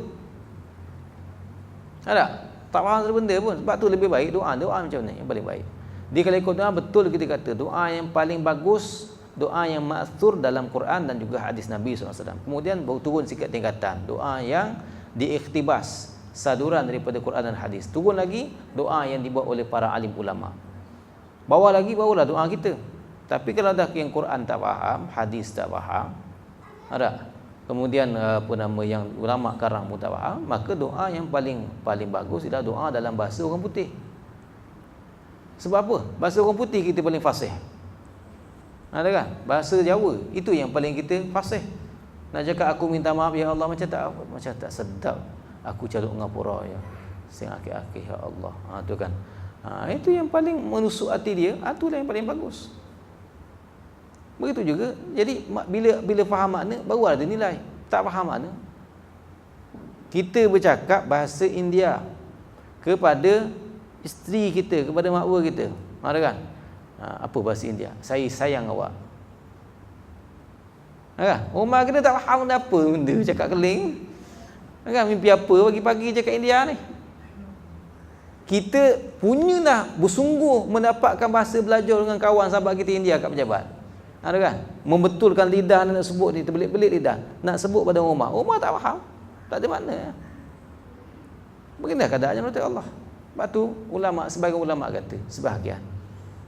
Ada? Tak faham satu benda pun. Sebab tu lebih baik doa macam ni yang paling baik. Dia kalau ikut doa, betul kita kata doa yang paling bagus, doa yang ma'thur dalam Quran dan juga hadis Nabi SAW. Kemudian baru turun sikit tingkatan, doa yang diikhtibas, saduran daripada Quran dan hadis. Turun lagi doa yang dibuat oleh para alim ulama. Bawah lagi, barulah doa kita. Tapi kalau dah yang Quran tak faham, hadis tak faham, ada. Kemudian yang ulama karang pun tak faham, maka doa yang paling bagus adalah doa dalam bahasa orang putih. Sebab apa? Bahasa orang putih kita paling fasih. Ada kan? Bahasa Jawa itu yang paling kita fasih. Nak cakap aku minta maaf ya Allah, macam tak sedap. Aku caluk ngapura ya. Sing akhir-akhir ya Allah. Tu kan. Itu yang paling menusuk hati dia, itulah yang paling bagus. Begitu juga. Jadi bila faham makna baru ada nilai. Tak faham makna, kita bercakap bahasa India kepada isteri kita, kepada makwa kita, ada kan? Apa bahasa India? Saya sayang awak. Kan? Rumah kita tak faham apa benda, cakap keling. Kan? Mimpi apa pagi-pagi cakap India ni? Kita punyalah bersungguh mendapatkan bahasa belajar dengan kawan sahabat kita India kat pejabat. Ada kan? Membetulkan lidah nak sebut ni, terbelit-belit lidah. Nak sebut pada rumah tak faham. Tak ada makna. Beginilah keadaannya menurut Allah. Sebab tu sebagian ulama kata, sebahagian,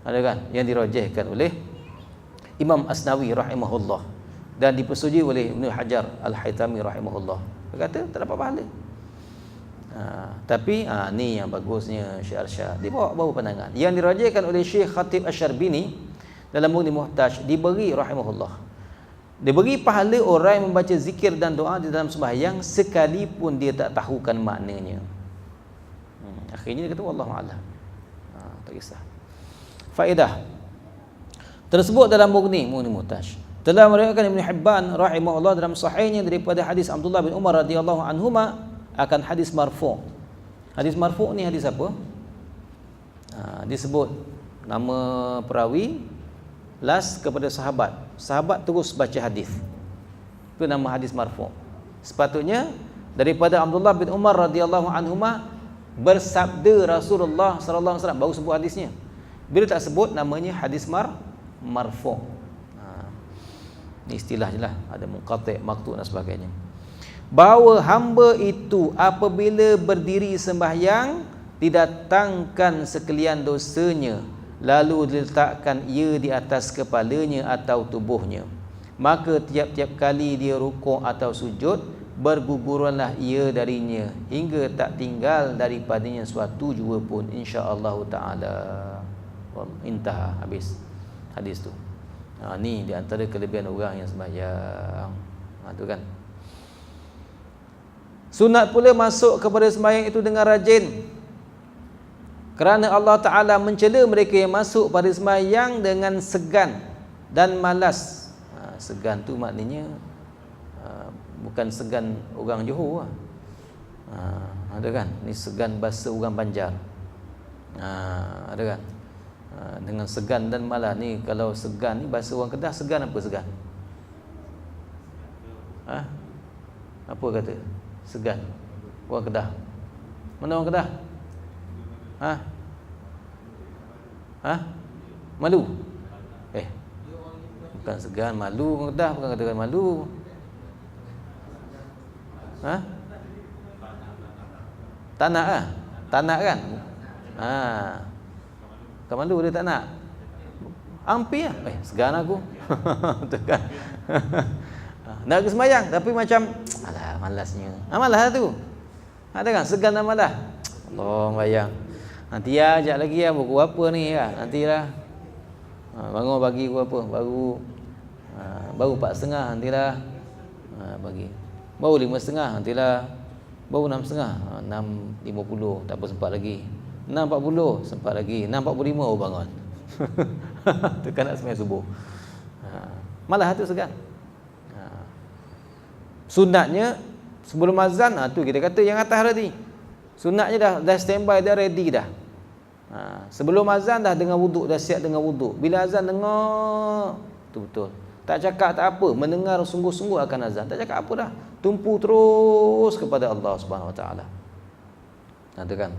ada kan, yang dirajihkan oleh Imam Asnawi rahimahullah dan dipersetujui oleh Ibnu Hajar Al-Haytami rahimahullah. Dia kata tak dapat pahala. Tapi ni yang bagusnya Syekh Arsyad. Dia bawa pandangan yang dirajihkan oleh Syekh Khatib Asy-Syarbini dalam Mughni Muhtaj, diberi rahimahullah, diberi pahala orang yang membaca zikir dan doa di dalam sembahyang sekalipun dia tak tahukan maknanya. Akhirnya dia kata wallahu a'lam. Tak kisah. Faedah tersebut dalam Mughni Muhtaj telah meriwayatkan Ibn Hibban rahimahullah dalam sahihnya daripada hadis Abdullah bin Umar radhiyallahu anhuma akan hadis marfu'. Hadis marfu' ni hadis apa? Disebut nama perawi last kepada sahabat terus baca hadis. Itu nama hadis marfu'. Sepatutnya daripada Abdullah bin Umar radhiyallahu anhuma bersabda Rasulullah sallallahu alaihi wasallam, baru sebut hadisnya. Bila tak sebut, namanya hadis marfu'. Ini istilah je lah, ada munqati', maqtu' dan sebagainya. Bahawa hamba itu apabila berdiri sembahyang didatangkan sekalian dosanya, lalu diletakkan ia di atas kepalanya atau tubuhnya, maka tiap-tiap kali dia rukuk atau sujud, berguguranlah ia darinya hingga tak tinggal daripadanya suatu jua pun, insya-Allah taala. Intah, habis hadis tu. Ni di antara kelebihan orang yang sembahyang. Tu kan. Sunat pula masuk kepada sembahyang itu dengan rajin, kerana Allah Ta'ala mencela mereka yang masuk pada sembahyang dengan segan dan malas. Segan tu maknanya bukan segan orang Johor lah. Ada kan? Ni segan bahasa orang Banjar. Ada kan? Dengan segan dan malas ni, kalau segan ni bahasa orang Kedah, segan apa segan? Apa kata? Segan. Orang Kedah. Mana orang Kedah? Malu. Bukan segan, malu. Orang Kedah bukan katakan malu. Tanak Tanak kan? Bukan malu, dia tak nak. Hampir lah. Segan aku. Betul kan? Nak ke sembahyang tapi macam alah malasnya. Malas tu. Ada kan segan dan malas. Allah bayang. Nanti ya ajak lagi ya buku apa ni ya. Nantilah. Bangun bagi aku apa? Baru 4.30 nantilah. Bagi. Baru 5.30 nantilah. Baru 6.30. 6.50 tak apa, sempat lagi. 6.40 sempat lagi. 6.45 baru bangun. Tu kan nak sembahyang subuh. Malas tu segan. Sunatnya sebelum azan, tu kita kata yang atas tadi. Sunatnya dah standby, dah ready dah. Sebelum azan dah dengan wuduk, dah siap dengan wuduk. Bila azan dengar, tu betul. Tak cakap tak apa, mendengar sungguh-sungguh akan azan. Tak cakap apa dah. Tumpu terus kepada Allah Subhanahu Wa Taala. Tu kan.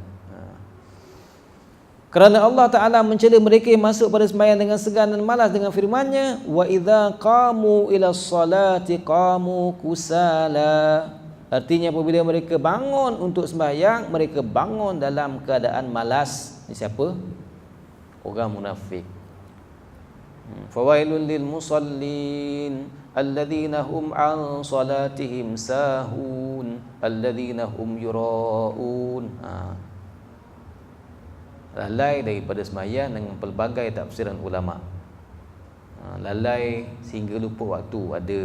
Kerana Allah Ta'ala mencela mereka yang masuk pada sembahyang dengan segan dan malas dengan firman-Nya, wa idza qamu ila sholati qamu kusala. Artinya apabila mereka bangun untuk sembahyang, mereka bangun dalam keadaan malas. Ini siapa? Orang munafik. Fawailul lil musallin alladzina hum an salatihim sahun alladzina hum yuraun. Lalai daripada sembahyang dengan pelbagai tafsiran ulama. Lalai sehingga lupa waktu ada,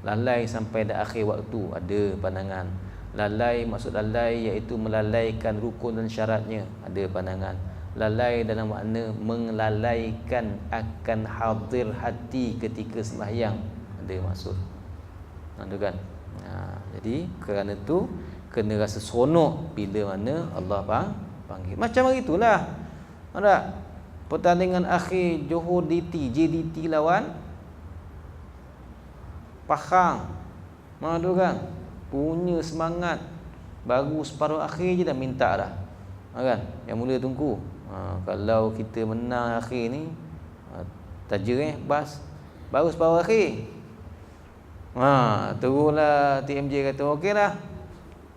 lalai sampai dah akhir waktu ada pandangan. Lalai, maksud lalai iaitu melalaikan rukun dan syaratnya, ada pandangan. Lalai dalam makna melalaikan akan hadir hati ketika sembahyang, ada maksud. Ada kan? Jadi kerana tu kena rasa seronok bila mana Allah panggil. Macam begitulah. Ada pertandingan akhir Johor JDT lawan Pahang. Mana kan? Punya semangat. Baru separuh akhir je dah minta dah. Kan? Yang mula tunggu. Kalau kita menang akhir ni, taja bas. Baru separuh akhir. Teruslah TMJ kata okeylah.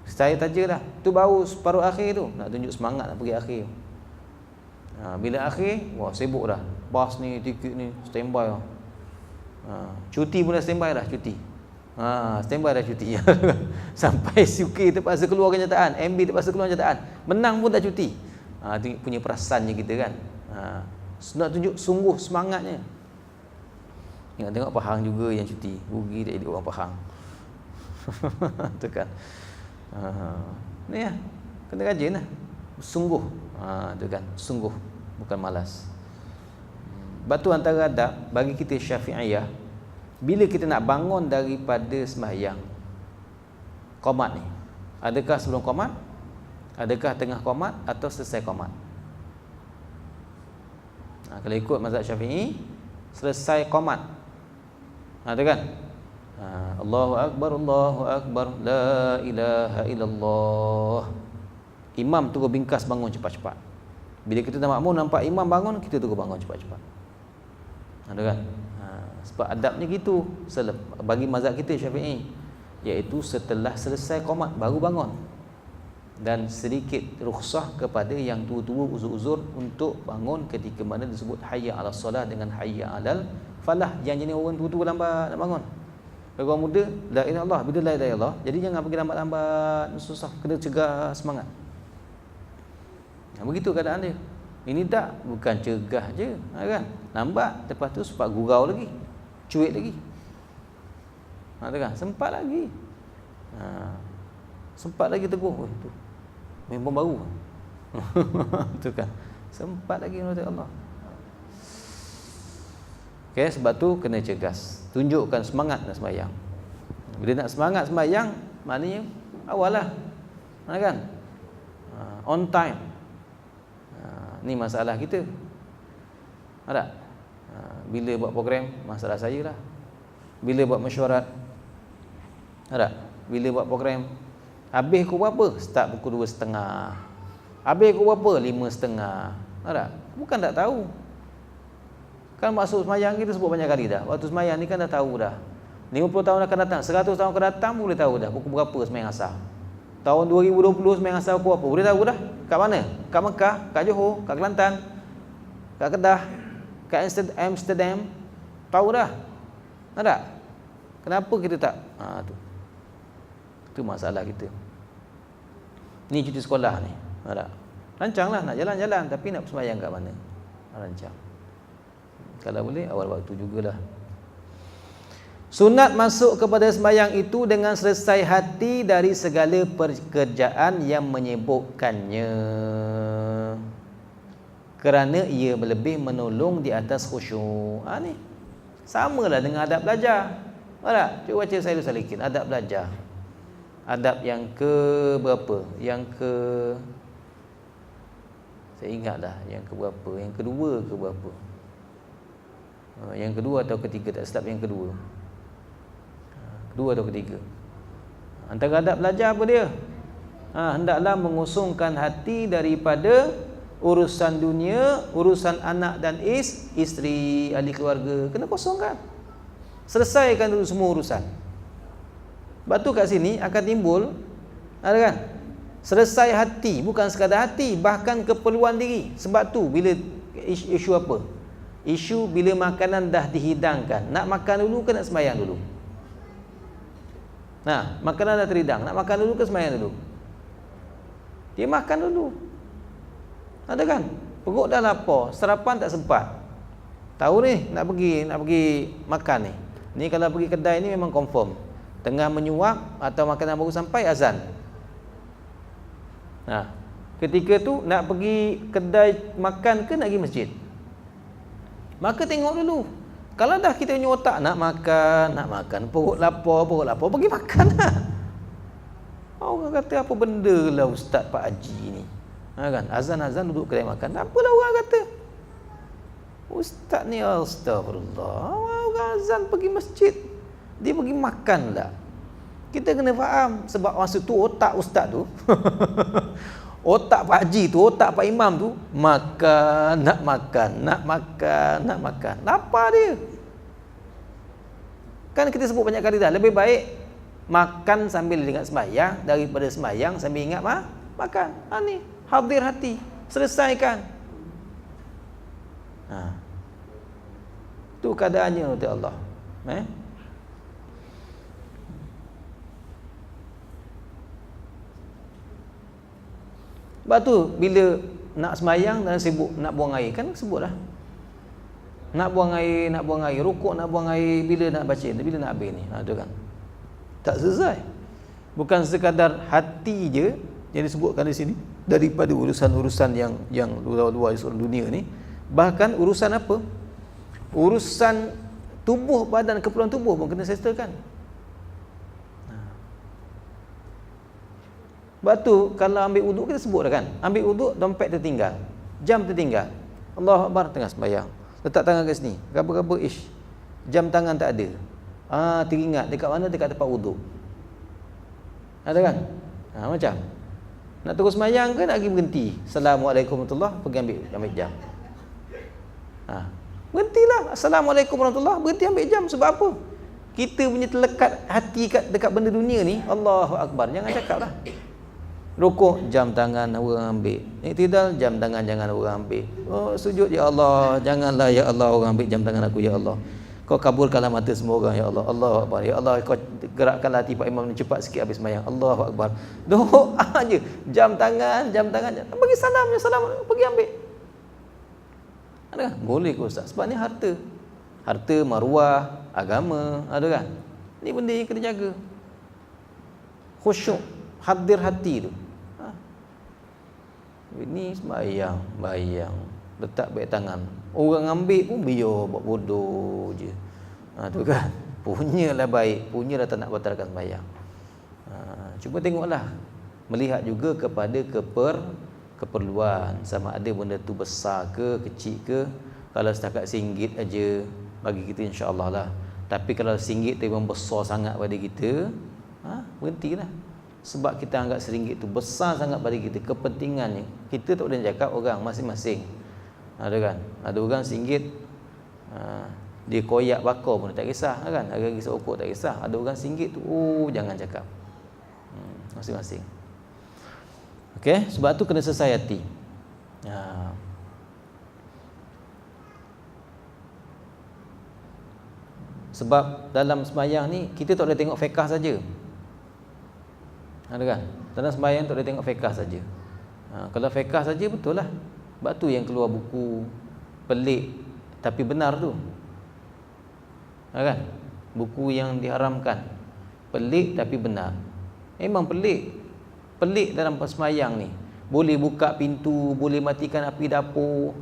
Saya taja dah. Tu baru separuh akhir tu. Nak tunjuk semangat nak pergi akhir. Bila akhir, wah sibuk dah. Bas ni, tiket ni, standby dah. Cuti pun dah standby dah, cuti. Standby dah cuti. Sampai UK terpaksa keluar kenyataan, MB terpaksa keluar kenyataan. Menang pun tak cuti. Tu punya perasaannya kita kan. Nak tunjuk sungguh semangatnya. Tengok Pahang juga yang cuti. Rugi tak jadi orang Pahang. Tu kan. Ni ya, kena rajin lah. Sungguh. Tu kan, sungguh, bukan malas. Batu antara adab bagi kita Syafi'iyah, bila kita nak bangun daripada sembahyang qomat ni, adakah sebelum qomat, adakah tengah qomat, atau selesai qomat? Kalau ikut mazhab Syafi'i, selesai qomat. Tu kan, Allahu Akbar, la ilaha illallah. Imam terus bingkas bangun cepat-cepat. Bila kita dah makmum nampak imam bangun, kita terus bangun cepat-cepat. Ada kan? Sebab adabnya gitu bagi mazhab kita Syafi'i, iaitu setelah selesai qomat baru bangun. Dan sedikit rukhsah kepada yang tua-tua uzur-uzur untuk bangun ketika mana disebut hayya 'alas solah dengan hayya 'alal falah. Yang jenis orang tua-tua lambat nak bangun. Bagi orang muda, la ilaha illallah, bila la ilaha illallah, jadi jangan pergi lambat-lambat, susah, kena cegah semangat. Begitu keadaan dia. Ini tak, bukan cegah je, kan? Lambat, lepas tu sempat gurau lagi, cuit lagi. Kan? Sempat lagi. Sempat lagi teguh. Tu memang baru. Tu kan. Sempat lagi menurut Allah. Okay, sebab tu kena cegas. Tunjukkan semangat nak sembahyang. Bila nak semangat sembahyang, maknanya awal lah. Kan? On time. Ni masalah kita. Ada? Bila buat program, masalah saya lah. Bila buat mesyuarat, ada? Bila buat program, habis pukul berapa? Start pukul 2.30. Habis pukul berapa? 5.30. Ada? Bukan tak tahu. Kan maksud semayang kita sebut banyak kali dah. Waktu semayang ni kan dah tahu dah. 50 tahun akan datang, 100 tahun akan datang, boleh tahu dah pukul berapa semayang asar. Tahun 2020 semayang asar pukul apa? Boleh tahu dah. Kat mana? Kat Mekah, kat Johor, kat Kelantan, kat Kedah, kat Amsterdam. Tahu dah. Ada? Kenapa kita tak? Tu masalah kita. Ni cuti sekolah ni. Ada? Rancanglah nak jalan-jalan, tapi nak sembahyang kat mana? Rancang. Kalau boleh awal waktu jugalah. Sunat masuk kepada sembahyang itu dengan selesai hati dari segala pekerjaan yang menyibukkannya, kerana ia lebih menolong di atas khusyuk. Ni samalah dengan adab belajar. Ada? Cuba baca saya salikin adab belajar. Adab yang ke berapa? Yang ke, saya ingatlah yang ke berapa? Yang kedua ke berapa? Yang kedua atau ketiga, tak silap yang kedua. Kedua atau ketiga. Antara adab belajar apa dia? Hendaklah mengusungkan hati daripada urusan dunia, urusan anak dan isteri, ahli keluarga, kena kosongkan. Selesaikan dulu semua urusan. Sebab tu kat sini akan timbul, ada kan? Selesai hati, bukan sekadar hati, bahkan keperluan diri. Sebab tu bila isu apa? Isu bila makanan dah dihidangkan, nak makan dulu ke nak sembahyang dulu? Nah, makanan dah terhidang, nak makan dulu ke sembahyang dulu? Dia makan dulu. Ada kan? Perut dah lapar, sarapan tak sempat. Tahu ni nak pergi makan ni. Ni kalau pergi kedai ni memang confirm. Tengah menyuap atau makanan baru sampai, azan. Nah, ketika tu nak pergi kedai makan ke nak pergi masjid? Maka tengok dulu. Kalau dah kita punya otak nak makan, perut lapar, pergi makan lah. Orang kata apa benda lah Ustaz Pak Haji ni. Kan? Azan duduk kedai makan. Tak apalah orang kata. Ustaz ni astagfirullah. Orang azan pergi masjid, dia pergi makan lah. Kita kena faham. Sebab masa tu otak ustaz tu otak Pak Haji tu, otak Pak Imam tu, nak makan. Lapar dia. Kan kita sebut banyak kali dah, lebih baik makan sambil ingat sembahyang daripada sembahyang sambil ingat makan. Ni hadir hati, selesaikan. Tu keadaannya oleh Allah. Sebab tu bila nak sembahyang dan sibuk nak buang air, kan sebutlah. Nak buang air, rukuk nak buang air, bila nak baca, bila nak habis ni. Tu kan. Tak selesai. Bukan sekadar hati je yang disebutkan di sini, daripada urusan-urusan yang luar-luar dunia ni, bahkan urusan apa? Urusan tubuh badan, keperluan tubuh pun kena settlekan. Sebab tu kalau ambil wuduk, kita sebut dah kan, ambil wuduk, dompet tertinggal, jam tertinggal, Allahu Akbar tengah sembahyang, letak tangan kat sini, gaba-gaba jam tangan tak ada. Teringat dekat mana? Dekat tempat wuduk. Ada kan? Macam nak terus sembahyang ke nak pergi berhenti? Assalamualaikum warahmatullahi, pergi ambil jam. Berhentilah. Assalamualaikum warahmatullahi, berhenti ambil jam. Sebab apa? Kita punya terlekat hati dekat benda dunia ni. Allahu Akbar, jangan cakap lah. Rukuk, jam tangan orang ambil. Iktidal, jam tangan jangan orang ambil. Sujud, ya Allah, janganlah ya Allah orang ambil jam tangan aku, ya Allah. Kau kabulkanlah mata semua orang, ya Allah. Allahu Akbar. Ya Allah, kau gerakkanlah hati Pak Imam ni cepat sikit habis sembahyang. Allahu Akbar. Doa je. Jam tangan. Bagi salam, pergi ambil. Ada kan? Boleh ke Ustaz? Sebab ni harta, maruah, agama. Ada kan? Ni benda yang kena jaga. Khusyuk, hadir hati tu. Ini sembahyang, letak baik tangan. Orang ambil pun biar buat bodoh je. Tu kan. Punyalah baik, punyalah tak nak batalkan sembahyang. Cuba tengoklah, melihat juga kepada keperluan, sama ada benda tu besar ke kecil ke. Kalau setakat RM1 aja bagi kita, insya-Allah lah. Tapi kalau RM1 tu memang besar sangat pada kita, berhentilah. Sebab kita anggap RM1 tu besar sangat pada kita, kepentingannya. Kita tak boleh cakap orang masing-masing. Ada kan? Ada orang RM1 dia koyak bakar pun tak kisah, kan? Harga kisah ukur tak kisah. Ada orang RM1 tu, jangan cakap. Masing-masing. Okey, sebab tu kena selesai hati. Sebab dalam sembahyang ni kita tak boleh tengok fiqh saja. Ada kan? Dalam sembahyang tak boleh tengok fiqh saja. Kalau fiqh saja betul lah. Sebab tu yang keluar buku pelik tapi benar tu. Ada kan? Buku yang diharamkan, pelik tapi benar. Memang pelik. Pelik dalam sembahyang ni. Boleh buka pintu, boleh matikan api dapur.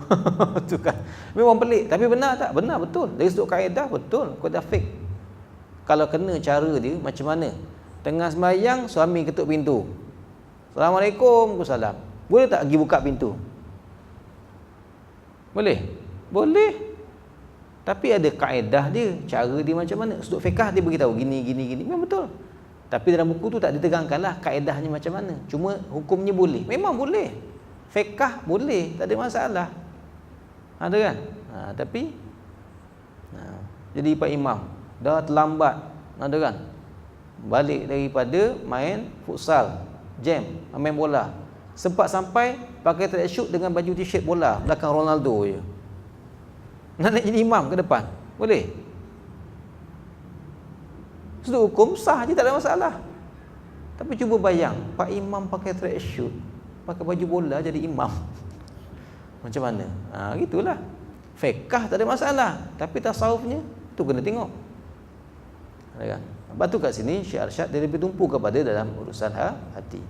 Tu kan. Memang pelik, tapi benar tak? Benar, betul. Dari sudut kaedah betul, kaedah fiqh. Kalau kena cara dia macam mana? Tengah sembahyang, suami ketuk pintu. Assalamualaikum, Waalaikumsalam. Boleh tak pergi buka pintu? Boleh? Boleh. Tapi ada kaedah dia, cara dia macam mana. Sudut fiqh dia beritahu gini. Memang betul. Tapi dalam buku tu tak diterangkanlah kaedahnya macam mana. Cuma hukumnya boleh. Memang boleh. Fiqh boleh, tak ada masalah. Ada kan? Tapi jadi Pak Imam dah terlambat, ada kan? Balik daripada main futsal, jam, main bola. Sempat sampai pakai tracksuit dengan baju t-shirt bola, belakang Ronaldo je. Nak jadi imam ke depan? Boleh? Sudut hukum sah je, tak ada masalah. Tapi cuba bayang, Pak Imam pakai tracksuit, pakai baju bola jadi imam. Macam mana? Gitulah. Fiqh tak ada masalah, tapi tasawufnya tu kena tengok. Ada kan? Sebab tu kat sini Syekh Arsyad dia lebih tumpu kepada dalam urusan hati.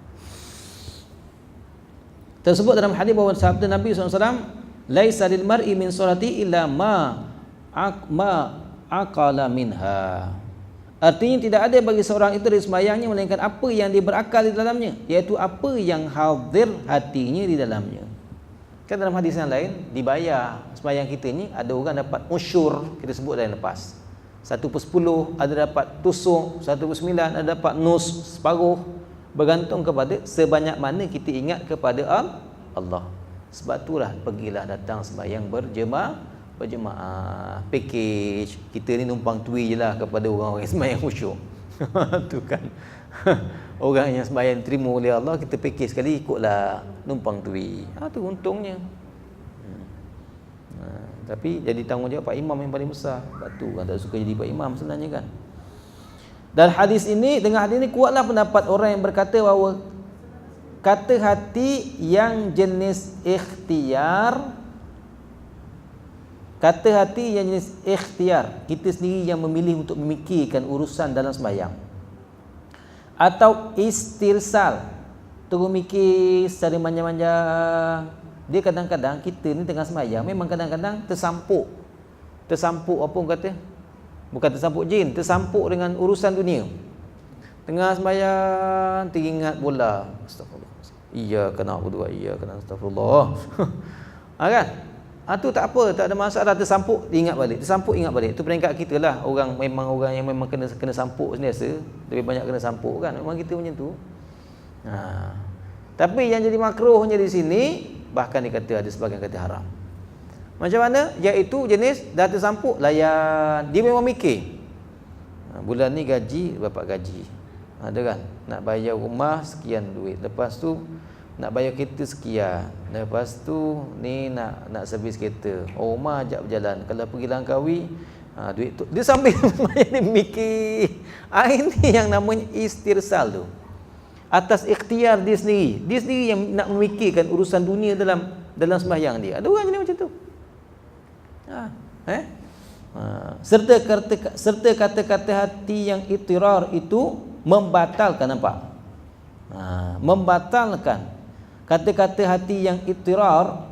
Tersebut dalam hadis bahawa sabda Nabi SAW, laisa lil mar'i min salati illa ma aqala minha. Artinya tidak ada bagi seorang itu dari sembahyangnya melainkan apa yang dia berakal di dalamnya, iaitu apa yang hadir hatinya di dalamnya. Kan dalam hadis yang lain dibayar sembahyang kita ni, ada orang dapat usyur, kita sebut dah yang lepas, 1/10, ada dapat tusuk 1/9, ada dapat nus separuh, bergantung kepada sebanyak mana kita ingat kepada Allah. Sebab itulah pergilah datang sembahyang berjemaah, package. Kita ni numpang tui je lah kepada orang-orang sembahyang khusyuk. Tu kan. Orang yang sembahyang terima oleh Allah, kita package sekali ikutlah, numpang tui. Tu untungnya. Tapi jadi tanggungjawab Pak Imam yang paling besar. Sebab tu kan tak suka jadi Pak Imam sebenarnya kan. Dan hadis ini, dengan hadis ini kuatlah pendapat orang yang berkata bahawa kata hati yang jenis ikhtiar, kata hati yang jenis ikhtiar, kita sendiri yang memilih untuk memikirkan urusan dalam sembahyang, atau istirsal, terus mikir secara manjang-manjang. Dia kadang-kadang kita ni tengah sembahyang memang kadang-kadang tersampuk apa orang kata, bukan tersampuk jin, tersampuk dengan urusan dunia. Tengah sembahyang teringat bola, astagfirullah, iyyaka na'budu wa iyyaka nasta'in, astagfirullah. Kan? Tu tak apa, tak ada masalah. Tersampuk ingat balik, tersampuk ingat balik. Tu peringkat kita lah. Orang yang memang kena sampuk sentiasa, lebih banyak kena sampuk kan. Memang kita macam tu. Tapi yang jadi makruhnya di sini, bahkan dikata ada sebagian kata haram. Macam mana? Iaitu jenis dah tersampuk layan, dia memang mikir. Bulan ni gaji, dapat gaji. Ada kan? Nak bayar rumah sekian duit. Lepas tu nak bayar kereta sekian. Lepas tu ni nak servis kereta. Rumah ajak berjalan. Kalau pergi Langkawi, duit tu. Dia sambil dia mikir. Ini yang namanya istirsal tu. Atas ikhtiar dia sendiri. Dia sendiri yang nak memikirkan urusan dunia dalam sembahyang dia. Ada orang jenis macam tu. Serta kata-kata hati yang itirar itu membatalkan, nampak? Membatalkan kata-kata hati yang itirar,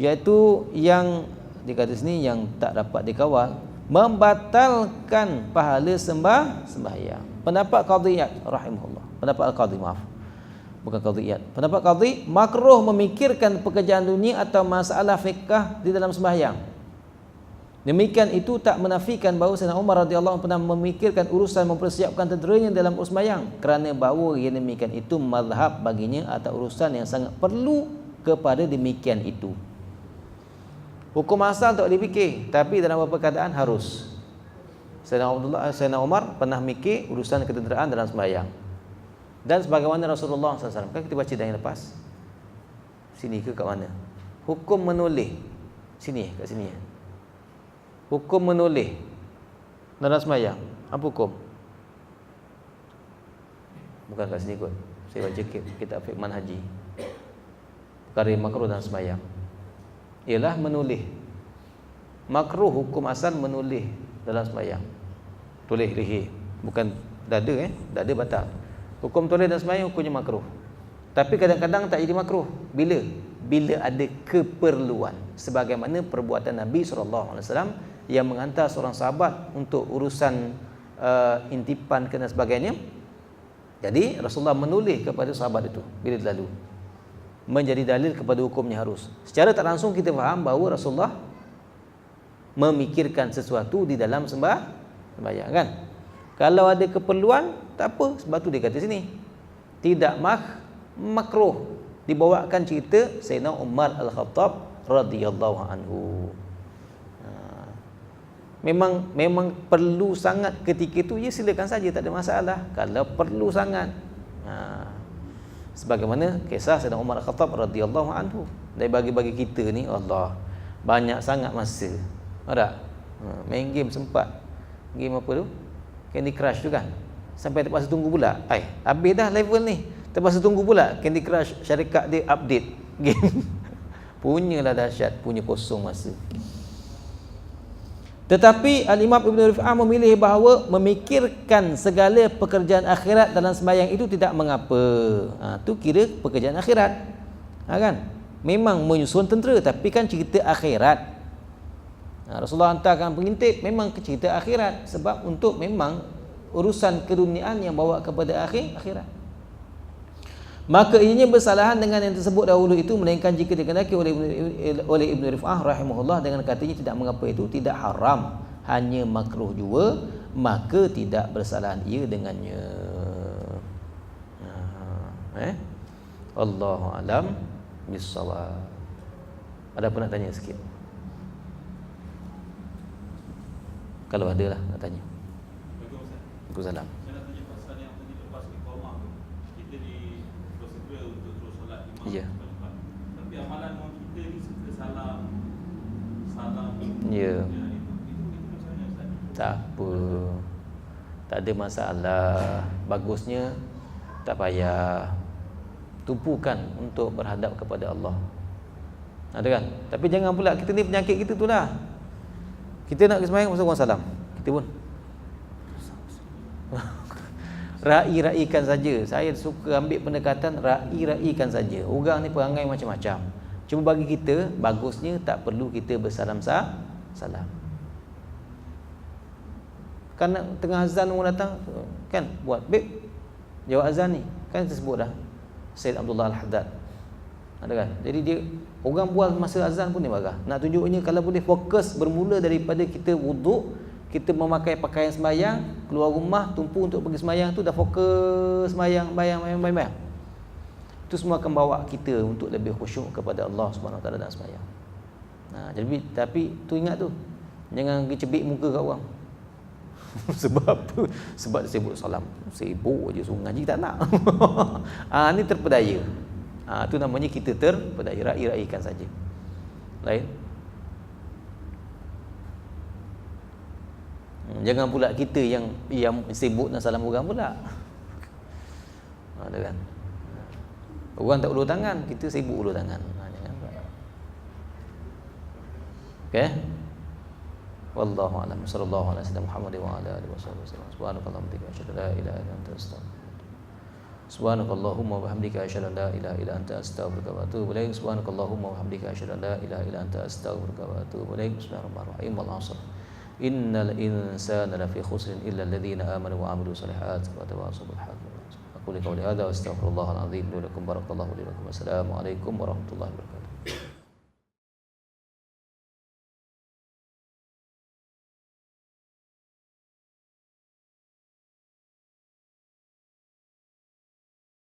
iaitu yang dikata sini yang tak dapat dikawal, membatalkan pahala sembahyang. Pendapat Qadhiyat rahimahullah, pendapat Al-Qadhi, maaf, bukan Qadhiyat, pendapat Qadhi, makruh memikirkan pekerjaan dunia atau masalah fiqh di dalam sembahyang. Demikian itu tak menafikan bahawa Sayyidina Umar radhiyallahu anhu pernah memikirkan urusan mempersiapkan tenteranya dalam urus sembahyang, kerana bahawa yang demikian itu mazhab baginya atau urusan yang sangat perlu kepada demikian itu. Hukum asal tak dipikir, tapi dalam beberapa keadaan harus. Sayyidina Umar pernah mikir urusan ketenteraan dalam sembahyang. Dan sebagaimana Rasulullah SAW, kan kita baca dah yang lepas. Sini ke kat mana? Hukum menoleh. Sini, kat sini. Hukum menoleh dalam sembahyang. Apa hukum? Bukan kat sini kot. Saya baca kitab fiqh manhaji. Perkara yang makruh dalam sembahyang ialah menoleh. Makruh hukum asal menoleh dalam sembahyang. Toleh leher, bukan dada dada batal. Hukum toleh dalam sembahyang hukumnya makruh. Tapi kadang-kadang tak jadi makruh. Bila ada keperluan, sebagaimana perbuatan Nabi SAW yang menghantar seorang sahabat untuk urusan intipan dan sebagainya. Jadi Rasulullah menoleh kepada sahabat itu bila lalu, menjadi dalil kepada hukumnya harus. Secara tak langsung kita faham bahawa Rasulullah memikirkan sesuatu di dalam sembahyang kan. Kalau ada keperluan tak apa, sebab tu dia kata sini tidak makruh. dibawakan cerita Sayyidina Umar Al-Khattab radhiyallahu anhu. Memang perlu sangat ketika itu, ya silakan saja, tak ada masalah kalau perlu sangat. Sebagaimana kisah Sayyidina Umar Al-Khattab radhiyallahu anhu. Dari bagi-bagi kita ni, Allah, banyak sangat masa. Ada main game sempat. Game apa tu? Candy Crush tu kan. Sampai terpaksa tunggu pula. Habis dah level ni. Terpaksa tunggu pula Candy Crush syarikat dia update game. Punyalah dahsyat, punya kosong masa. Tetapi Al-Imam Ibn Rif'ah memilih bahawa memikirkan segala pekerjaan akhirat dalam sembahyang itu tidak mengapa. Tu kira pekerjaan akhirat. Kan? Memang menyusun tentera, tapi kan cerita akhirat. Rasulullah hantarkan pengintip memang cerita akhirat, sebab untuk memang urusan keduniaan yang bawa kepada akhirat. Maka ianya bersalahan dengan yang tersebut dahulu itu, melainkan jika dikehendaki oleh Ibn Rif'ah rahimahullah dengan katanya tidak mengapa itu tidak haram, hanya makruh jua, maka tidak bersalahan ia dengannya. Allahu alam bissawab. Ada apa nak tanya sikit? Kalau ada lah nak tanya. Waalaikumsalam. Ya. Tapi amalan kita ni suka salam. Ya. Itu macam mana Ustaz? Tak apa. Tak ada masalah. Bagusnya tak payah. Tumpukan untuk berhadap kepada Allah. Ada kan? Tapi jangan pula kita ni penyakit kita tu lah. Kita nak sembahyang pasal orang salam. Kita pun rai-raikan saja. Saya suka ambil pendekatan rai-raikan saja. Orang ni perangai macam-macam. Cuma bagi kita, bagusnya tak perlu kita bersalam salam. Kan tengah azan orang datang, kan buat beb jawab azan ni. Kan kita sebut dah Sayyid Abdullah Al-Haddad. Ada kan? Jadi dia orang buat masa azan pun dia marah. Nak tunjuknya kalau boleh fokus bermula daripada kita wuduk, kita memakai pakaian sembahyang, keluar rumah, tumpu untuk pergi sembahyang tu, dah fokus sembahyang, bayang. Itu semua akan bawa kita untuk lebih khusyuk kepada Allah Subhanahu Wa Taala dalam sembahyang. Jadi tapi tu ingat tu, jangan pergi cebik muka kat orang. Sebab apa? Sebab dia sibuk salam. Sibuk je suruh ngaji tak nak. Ni terpedaya. Tu namanya kita terpedaya, rai-raikan saja. Lain. Jangan pula kita yang sibuk nak salam orang pula. Ada kan? Orang tak ulur tangan, kita sibuk ulur tangan. Jangan pula. Okey? Wallahu a'lam. Sallallahu alaihi wasallam Muhammad wa ala alihi wasallam. Subhanakallahumma wa bihamdika asyhadu an la ilaha illa anta astaghfiruka. Subhanakallahumma wa bihamdika asyhadu an la ilaha illa anta astaghfiruka wa atubu ilaik. Subhanakallahumma wa bihamdika asyhadu an la ilaha illa anta astaghfiruka wa atubu ilaik. Bismillahirrahmanirrahim. Wal 'ashr. Innal insana lafi khusrin illa alladhina amanu wa 'amilus solihati wa tawassaw bil haqqi. Aku qawli hadza wa astaghfirullahal azim li wa lakum. Barakallahu li wa lakum. Assalamu alaikum warahmatullahi wabarakatuh.